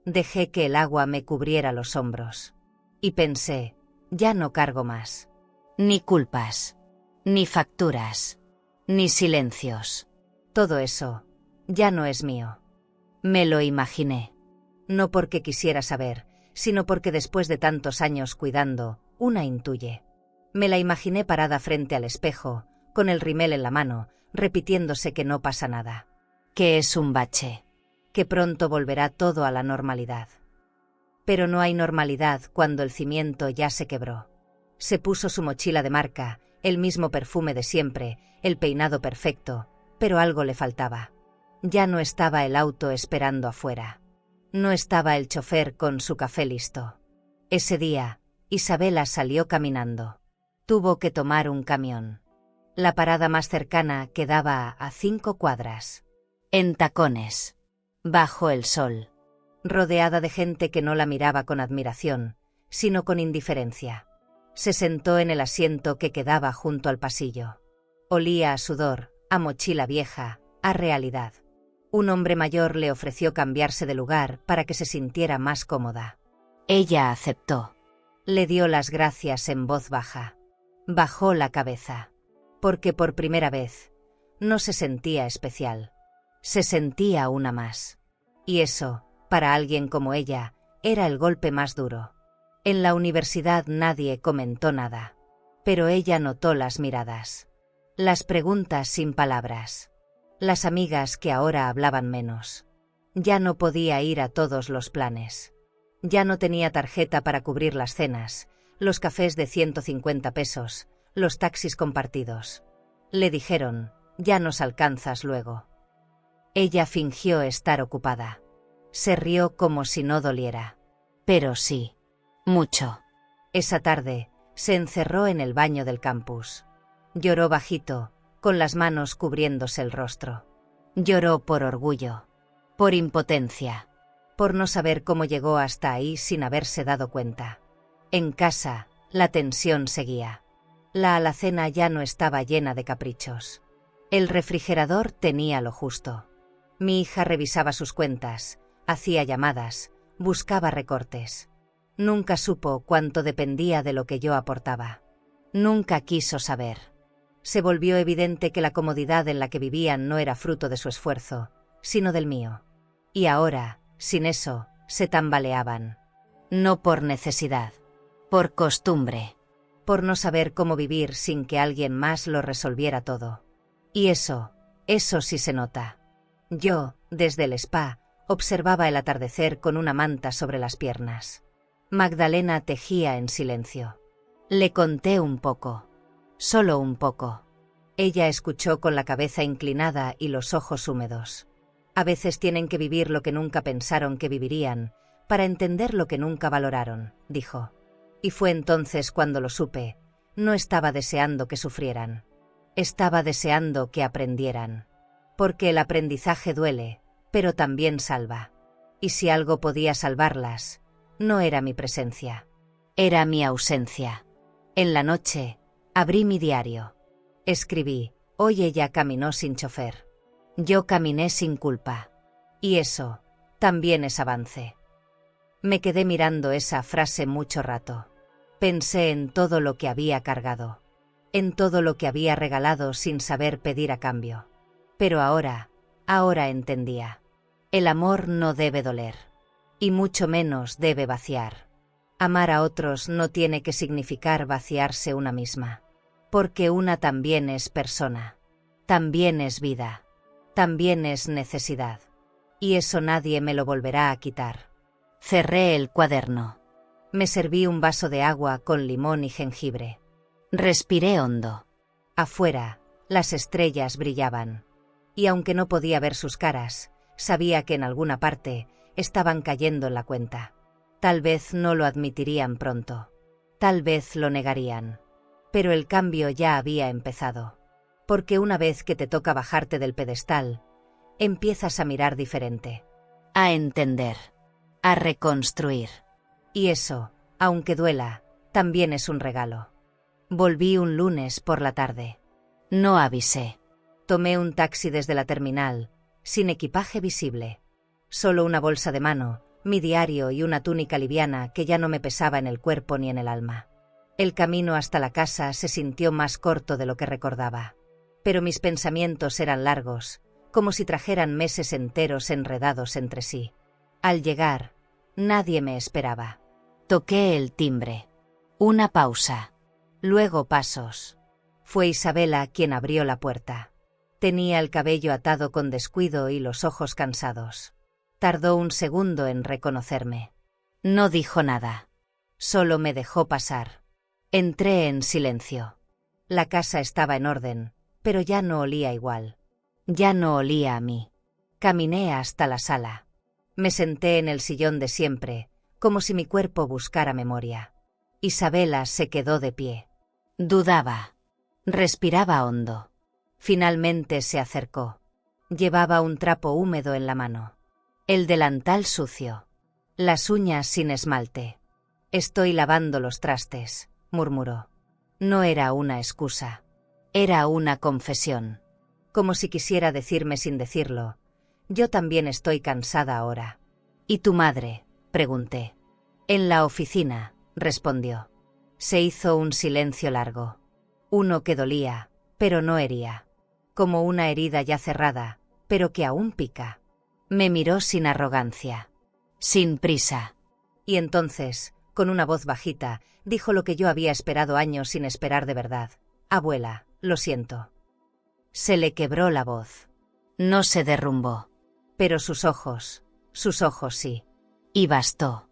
Dejé que el agua me cubriera los hombros. Y pensé, ya no cargo más. Ni culpas. Ni facturas. Ni silencios. Todo eso, ya no es mío. Me lo imaginé. No porque quisiera saber, sino porque después de tantos años cuidando, una intuye. Me la imaginé parada frente al espejo, con el rímel en la mano, repitiéndose que no pasa nada. Que es un bache. Que pronto volverá todo a la normalidad. Pero no hay normalidad cuando el cimiento ya se quebró. Se puso su mochila de marca, el mismo perfume de siempre, el peinado perfecto, pero algo le faltaba. Ya no estaba el auto esperando afuera. No estaba el chofer con su café listo. Ese día, Isabela salió caminando. Tuvo que tomar un camión. La parada más cercana quedaba a 5 cuadras. En tacones. Bajo el sol. Rodeada de gente que no la miraba con admiración, sino con indiferencia. Se sentó en el asiento que quedaba junto al pasillo. Olía a sudor, a mochila vieja, a realidad. Un hombre mayor le ofreció cambiarse de lugar para que se sintiera más cómoda. Ella aceptó. Le dio las gracias en voz baja. Bajó la cabeza. Porque por primera vez, no se sentía especial. Se sentía una más. Y eso, para alguien como ella, era el golpe más duro. En la universidad nadie comentó nada. Pero ella notó las miradas. Las preguntas sin palabras. Las amigas que ahora hablaban menos. Ya no podía ir a todos los planes. Ya no tenía tarjeta para cubrir las cenas, los cafés de 150 pesos, los taxis compartidos. Le dijeron, ya nos alcanzas luego. Ella fingió estar ocupada. Se rió como si no doliera. Pero sí. Mucho. Esa tarde, se encerró en el baño del campus. Lloró bajito, con las manos cubriéndose el rostro. Lloró por orgullo. Por impotencia. Por no saber cómo llegó hasta ahí sin haberse dado cuenta. En casa, la tensión seguía. La alacena ya no estaba llena de caprichos. El refrigerador tenía lo justo. Mi hija revisaba sus cuentas, hacía llamadas, buscaba recortes. Nunca supo cuánto dependía de lo que yo aportaba. Nunca quiso saber. Se volvió evidente que la comodidad en la que vivían no era fruto de su esfuerzo, sino del mío. Y ahora, sin eso, se tambaleaban. No por necesidad. Por costumbre. Por no saber cómo vivir sin que alguien más lo resolviera todo. Y eso sí se nota. Yo, desde el spa, observaba el atardecer con una manta sobre las piernas. Magdalena tejía en silencio. Le conté un poco. Solo un poco. Ella escuchó con la cabeza inclinada y los ojos húmedos. A veces tienen que vivir lo que nunca pensaron que vivirían, para entender lo que nunca valoraron, dijo. Y fue entonces cuando lo supe. No estaba deseando que sufrieran. Estaba deseando que aprendieran. Porque el aprendizaje duele, pero también salva. Y si algo podía salvarlas, no era mi presencia. Era mi ausencia. En la noche, abrí mi diario. Escribí, hoy ella caminó sin chofer. Yo caminé sin culpa. Y eso, también es avance. Me quedé mirando esa frase mucho rato. Pensé en todo lo que había cargado. En todo lo que había regalado sin saber pedir a cambio. Pero ahora entendía. El amor no debe doler. Y mucho menos debe vaciar. Amar a otros no tiene que significar vaciarse una misma. Porque una también es persona. También es vida. También es necesidad. Y eso nadie me lo volverá a quitar. Cerré el cuaderno. Me serví un vaso de agua con limón y jengibre. Respiré hondo. Afuera, las estrellas brillaban. Y aunque no podía ver sus caras, sabía que en alguna parte estaban cayendo en la cuenta. Tal vez no lo admitirían pronto. Tal vez lo negarían. Pero el cambio ya había empezado. Porque una vez que te toca bajarte del pedestal, empiezas a mirar diferente. A entender. A reconstruir. Y eso, aunque duela, también es un regalo. Volví un lunes por la tarde. No avisé. Tomé un taxi desde la terminal, sin equipaje visible. Solo una bolsa de mano, mi diario y una túnica liviana que ya no me pesaba en el cuerpo ni en el alma. El camino hasta la casa se sintió más corto de lo que recordaba. Pero mis pensamientos eran largos, como si trajeran meses enteros enredados entre sí. Al llegar, nadie me esperaba. Toqué el timbre. Una pausa. Luego pasos. Fue Isabela quien abrió la puerta. Tenía el cabello atado con descuido y los ojos cansados. Tardó un segundo en reconocerme. No dijo nada. Solo me dejó pasar. Entré en silencio. La casa estaba en orden, pero ya no olía igual. Ya no olía a mí. Caminé hasta la sala. Me senté en el sillón de siempre, como si mi cuerpo buscara memoria. Isabela se quedó de pie. Dudaba. Respiraba hondo. Finalmente se acercó. Llevaba un trapo húmedo en la mano. El delantal sucio. Las uñas sin esmalte. Estoy lavando los trastes, murmuró. No era una excusa. Era una confesión. Como si quisiera decirme sin decirlo. Yo también estoy cansada ahora. ¿Y tu madre?, pregunté. En la oficina, respondió. Se hizo un silencio largo. Uno que dolía, pero no hería. Como una herida ya cerrada, pero que aún pica. Me miró sin arrogancia. Sin prisa. Y entonces, con una voz bajita, dijo lo que yo había esperado años sin esperar de verdad. Abuela, lo siento. Se le quebró la voz. No se derrumbó. Pero sus ojos sí. Y bastó.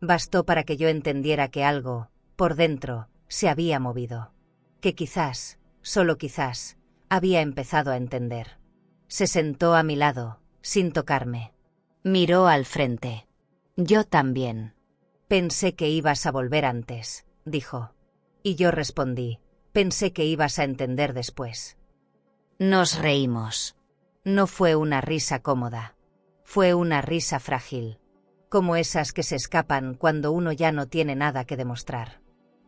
Bastó para que yo entendiera que algo, por dentro, se había movido. Que quizás, solo quizás, había empezado a entender. Se sentó a mi lado, sin tocarme. Miró al frente. Yo también. Pensé que ibas a volver antes, dijo. Y yo respondí, pensé que ibas a entender después. Nos reímos. No fue una risa cómoda. Fue una risa frágil. Como esas que se escapan cuando uno ya no tiene nada que demostrar.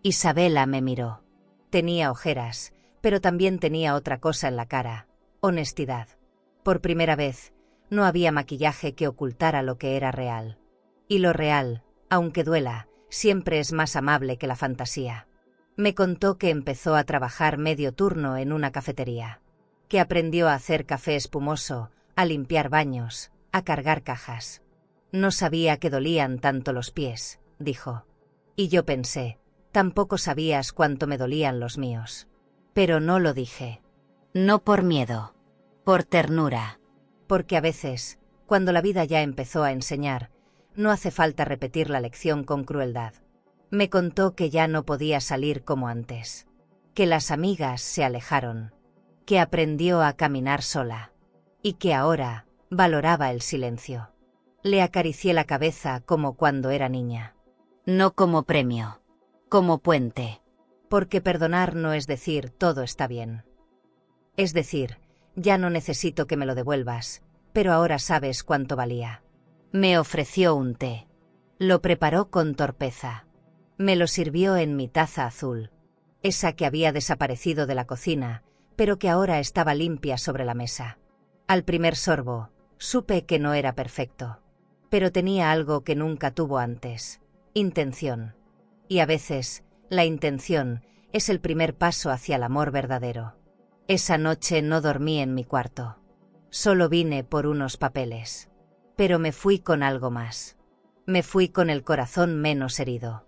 Isabela me miró. Tenía ojeras, pero también tenía otra cosa en la cara. Honestidad. Por primera vez, no había maquillaje que ocultara lo que era real. Y lo real, aunque duela, siempre es más amable que la fantasía. Me contó que empezó a trabajar medio turno en una cafetería. Que aprendió a hacer café espumoso, a limpiar baños, a cargar cajas. No sabía que dolían tanto los pies, dijo. Y yo pensé, tampoco sabías cuánto me dolían los míos. Pero no lo dije. No por miedo. Por ternura. Porque a veces, cuando la vida ya empezó a enseñar, no hace falta repetir la lección con crueldad. Me contó que ya no podía salir como antes. Que las amigas se alejaron. Que aprendió a caminar sola. Y que ahora Valoraba el silencio. Le acaricié la cabeza como cuando era niña. No como premio. Como puente. Porque perdonar no es decir todo está bien. Es decir, ya no necesito que me lo devuelvas, pero ahora sabes cuánto valía. Me ofreció un té. Lo preparó con torpeza. Me lo sirvió en mi taza azul. Esa que había desaparecido de la cocina, pero que ahora estaba limpia sobre la mesa. Al primer sorbo, supe que no era perfecto. Pero tenía algo que nunca tuvo antes: intención. Y a veces, la intención es el primer paso hacia el amor verdadero. Esa noche no dormí en mi cuarto. Solo vine por unos papeles. Pero me fui con algo más. Me fui con el corazón menos herido.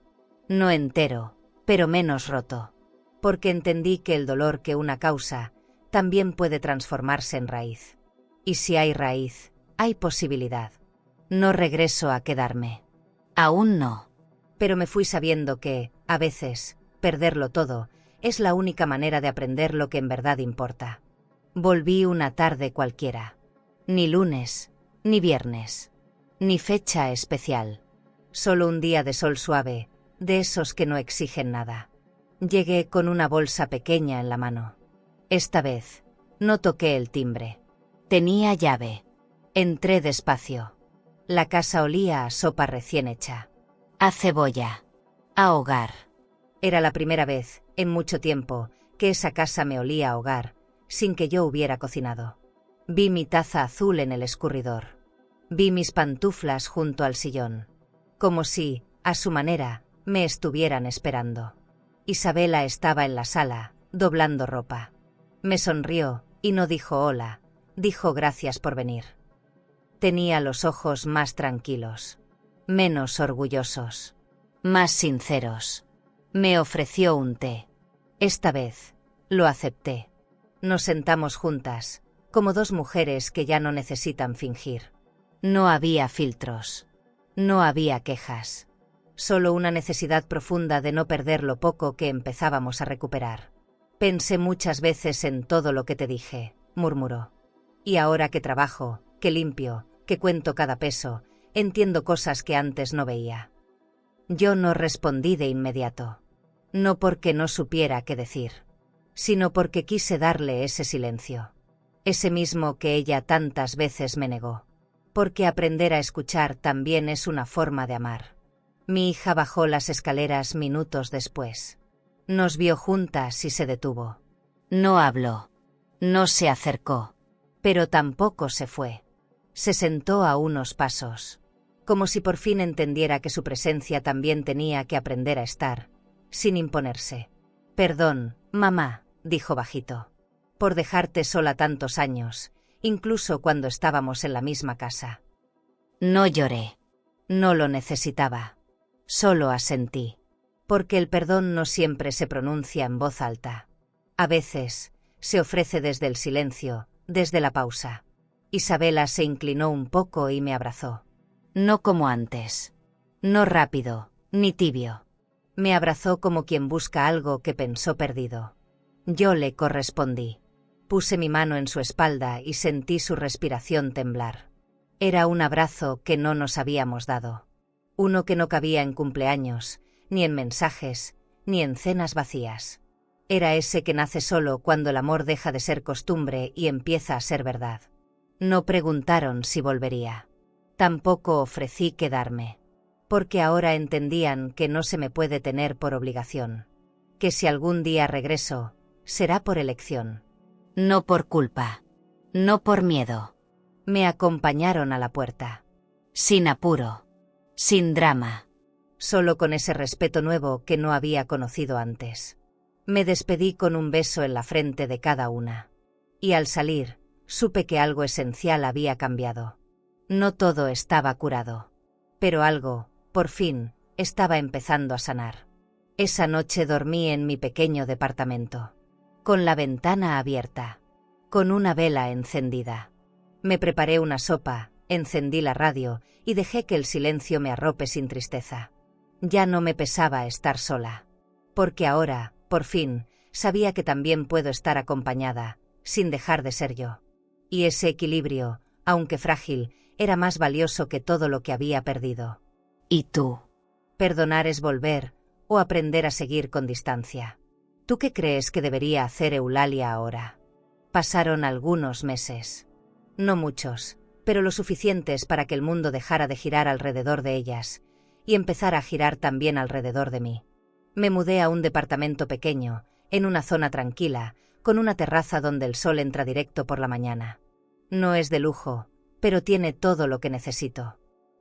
No entero, pero menos roto. Porque entendí que el dolor que una causa también puede transformarse en raíz. Y si hay raíz, hay posibilidad. No regreso a quedarme. Aún no. Pero me fui sabiendo que, a veces, perderlo todo es la única manera de aprender lo que en verdad importa. Volví una tarde cualquiera. Ni lunes, ni viernes, ni fecha especial. Solo un día de sol suave, de esos que no exigen nada. Llegué con una bolsa pequeña en la mano. Esta vez, no toqué el timbre. Tenía llave. Entré despacio. La casa olía a sopa recién hecha. A cebolla. A hogar. Era la primera vez, en mucho tiempo, que esa casa me olía a hogar, sin que yo hubiera cocinado. Vi mi taza azul en el escurridor. Vi mis pantuflas junto al sillón. Como si, a su manera, me estuvieran esperando. Isabela estaba en la sala, doblando ropa. Me sonrió, y no dijo hola, dijo gracias por venir. Tenía los ojos más tranquilos, menos orgullosos, más sinceros. Me ofreció un té. Esta vez, lo acepté. Nos sentamos juntas, como dos mujeres que ya no necesitan fingir. No había filtros. No había quejas. Solo una necesidad profunda de no perder lo poco que empezábamos a recuperar. Pensé muchas veces en todo lo que te dije, murmuró. Y ahora que trabajo, que limpio, que cuento cada peso, entiendo cosas que antes no veía. Yo no respondí de inmediato. No porque no supiera qué decir, sino porque quise darle ese silencio. Ese mismo que ella tantas veces me negó. Porque aprender a escuchar también es una forma de amar. Mi hija bajó las escaleras minutos después. Nos vio juntas y se detuvo. No habló. No se acercó. Pero tampoco se fue. Se sentó a unos pasos. Como si por fin entendiera que su presencia también tenía que aprender a estar, sin imponerse. Perdón, mamá, dijo bajito, por dejarte sola tantos años, incluso cuando estábamos en la misma casa. No lloré. No lo necesitaba. Solo asentí. Porque el perdón no siempre se pronuncia en voz alta. A veces, se ofrece desde el silencio, desde la pausa. Isabela se inclinó un poco y me abrazó. No como antes. No rápido, ni tibio. Me abrazó como quien busca algo que pensó perdido. Yo le correspondí. Puse mi mano en su espalda y sentí su respiración temblar. Era un abrazo que no nos habíamos dado. Uno que no cabía en cumpleaños, ni en mensajes, ni en cenas vacías. Era ese que nace solo cuando el amor deja de ser costumbre y empieza a ser verdad. No preguntaron si volvería. Tampoco ofrecí quedarme. Porque ahora entendían que no se me puede tener por obligación. Que si algún día regreso, será por elección. No por culpa. No por miedo. Me acompañaron a la puerta. Sin apuro. Sin drama. Solo con ese respeto nuevo que no había conocido antes. Me despedí con un beso en la frente de cada una. Y al salir, supe que algo esencial había cambiado. No todo estaba curado. Pero algo, por fin, estaba empezando a sanar. Esa noche dormí en mi pequeño departamento. Con la ventana abierta. Con una vela encendida. Me preparé una sopa, encendí la radio y dejé que el silencio me arrope sin tristeza. Ya no me pesaba estar sola. Porque ahora, por fin, sabía que también puedo estar acompañada, sin dejar de ser yo. Y ese equilibrio, Aunque frágil, era más valioso que todo lo que había perdido. ¿Y tú? Perdonar es volver, o aprender a seguir con distancia. ¿Tú qué crees que debería hacer Eulalia ahora? Pasaron algunos meses. No muchos, pero lo suficientes para que el mundo dejara de girar alrededor de ellas, y empezara a girar también alrededor de mí. Me mudé a un departamento pequeño, en una zona tranquila, con una terraza donde el sol entra directo por la mañana. No es de lujo, pero tiene todo lo que necesito.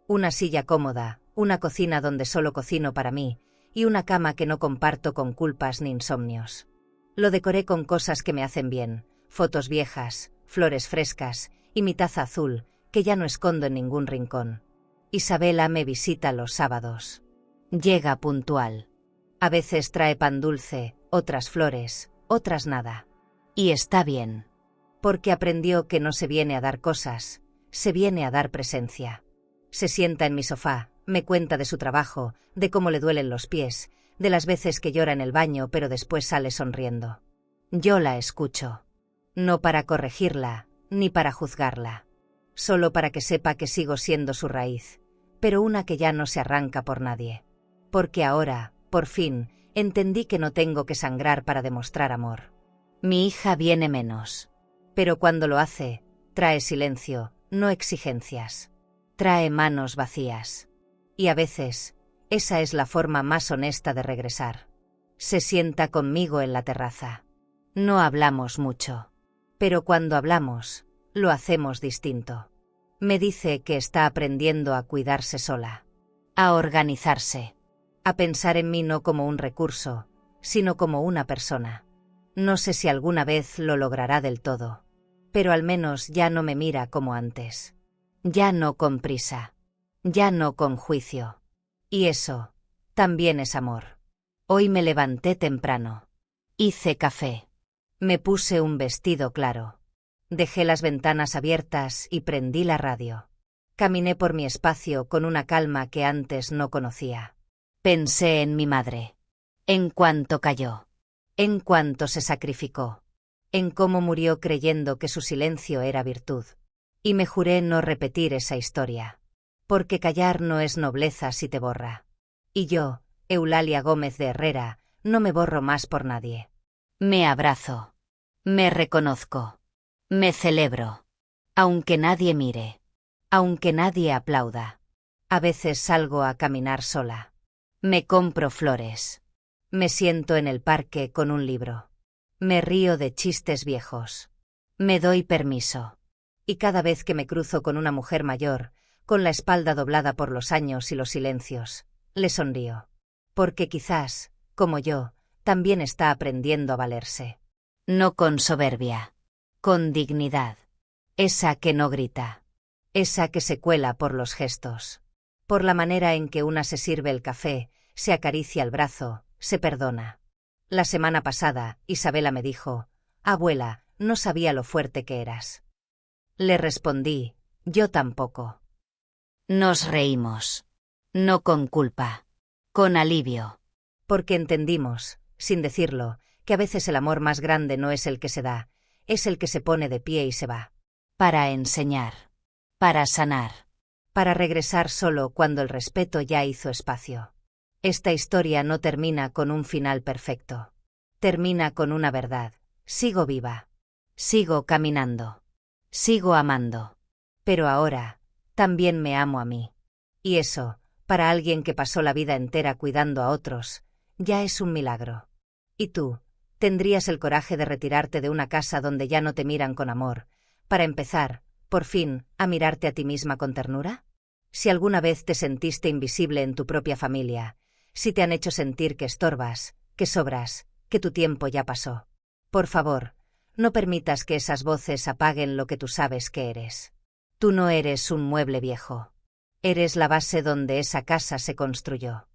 Una silla cómoda, una cocina donde solo cocino para mí, y una cama que no comparto con culpas ni insomnios. Lo decoré con cosas que me hacen bien, fotos viejas, flores frescas, y mi taza azul, que ya no escondo en ningún rincón. Isabela me visita los sábados. Llega puntual. A veces trae pan dulce, otras flores, otras nada. Y está bien. Porque aprendió que no se viene a dar cosas, se viene a dar presencia. Se sienta en mi sofá, me cuenta de su trabajo, de cómo le duelen los pies, de las veces que llora en el baño pero después sale sonriendo. Yo la escucho. No para corregirla, ni para juzgarla. Solo para que sepa que sigo siendo su raíz, pero una que ya no se arranca por nadie. Porque ahora, por fin, entendí que no tengo que sangrar para demostrar amor. Mi hija viene menos. Pero cuando lo hace, trae silencio, no exigencias. Trae manos vacías. Y a veces, esa es la forma más honesta de regresar. Se sienta conmigo en la terraza. No hablamos mucho. Pero cuando hablamos, lo hacemos distinto. Me dice que está aprendiendo a cuidarse sola. A organizarse. A pensar en mí no como un recurso, sino como una persona. No sé si alguna vez lo logrará del todo, pero al menos ya no me mira como antes. Ya no con prisa. Ya no con juicio. Y eso, también es amor. Hoy me levanté temprano. Hice café. Me puse un vestido claro. Dejé las ventanas abiertas y prendí la radio. Caminé por mi espacio con una calma que antes no conocía. Pensé en mi madre. En cuanto cayó. En cuanto se sacrificó. En cómo murió creyendo que su silencio era virtud. Y me juré no repetir esa historia. Porque callar no es nobleza si te borra. Y yo, Eulalia Gómez de Herrera, no me borro más por nadie. Me abrazo. Me reconozco. Me celebro. Aunque nadie mire. Aunque nadie aplauda. A veces salgo a caminar sola. Me compro flores. Me siento en el parque con un libro. Me río de chistes viejos. Me doy permiso. Y cada vez que me cruzo con una mujer mayor, con la espalda doblada por los años y los silencios, le sonrío. Porque quizás, como yo, también está aprendiendo a valerse. No con soberbia. Con dignidad. Esa que no grita. Esa que se cuela por los gestos. Por la manera en que una se sirve el café, se acaricia el brazo, se perdona. La semana pasada, Isabela me dijo: «Abuela, no sabía lo fuerte que eras». Le respondí: «Yo tampoco». Nos reímos. No con culpa. Con alivio. Porque entendimos, sin decirlo, que a veces el amor más grande no es el que se da, es el que se pone de pie y se va. Para enseñar. Para sanar. Para regresar solo cuando el respeto ya hizo espacio. Esta historia no termina con un final perfecto. Termina con una verdad. Sigo viva. Sigo caminando. Sigo amando. Pero ahora, también me amo a mí. Y eso, para alguien que pasó la vida entera cuidando a otros, ya es un milagro. ¿Y tú, tendrías el coraje de retirarte de una casa donde ya no te miran con amor, para empezar, por fin, a mirarte a ti misma con ternura? Si alguna vez te sentiste invisible en tu propia familia, si te han hecho sentir que estorbas, que sobras, que tu tiempo ya pasó, por favor, no permitas que esas voces apaguen lo que tú sabes que eres. Tú no eres un mueble viejo. Eres la base donde esa casa se construyó.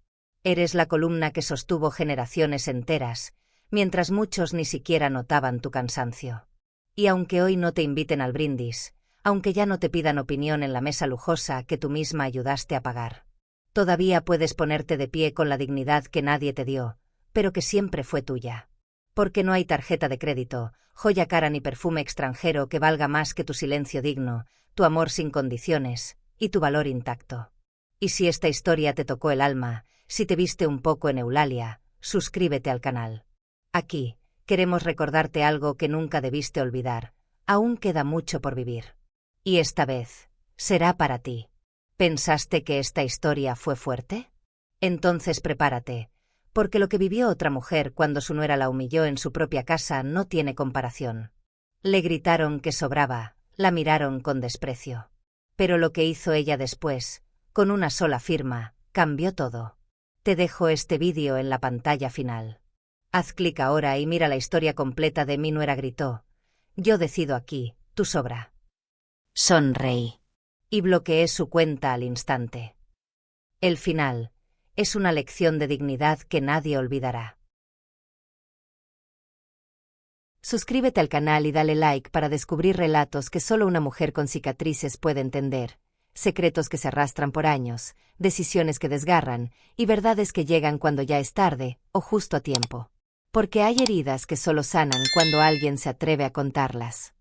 Eres la columna que sostuvo generaciones enteras, mientras muchos ni siquiera notaban tu cansancio. Y aunque hoy no te inviten al brindis, aunque ya no te pidan opinión en la mesa lujosa que tú misma ayudaste a pagar, todavía puedes ponerte de pie con la dignidad que nadie te dio, pero que siempre fue tuya. Porque no hay tarjeta de crédito, joya cara ni perfume extranjero que valga más que tu silencio digno, tu amor sin condiciones, y tu valor intacto. Y si esta historia te tocó el alma, si te viste un poco en Eulalia, suscríbete al canal. Aquí, queremos recordarte algo que nunca debiste olvidar, aún queda mucho por vivir. Y esta vez, será para ti. ¿Pensaste que esta historia fue fuerte? Entonces prepárate, porque lo que vivió otra mujer cuando su nuera la humilló en su propia casa no tiene comparación. Le gritaron que sobraba, la miraron con desprecio. Pero lo que hizo ella después, con una sola firma, cambió todo. Te dejo este vídeo en la pantalla final. Haz clic ahora y mira la historia completa de Mi nuera gritó. Yo decido aquí, tú sobra. Sonreí. Y bloqueé su cuenta al instante. El final es una lección de dignidad que nadie olvidará. Suscríbete al canal y dale like para descubrir relatos que solo una mujer con cicatrices puede entender, secretos que se arrastran por años, decisiones que desgarran y verdades que llegan cuando ya es tarde o justo a tiempo. Porque hay heridas que solo sanan cuando alguien se atreve a contarlas.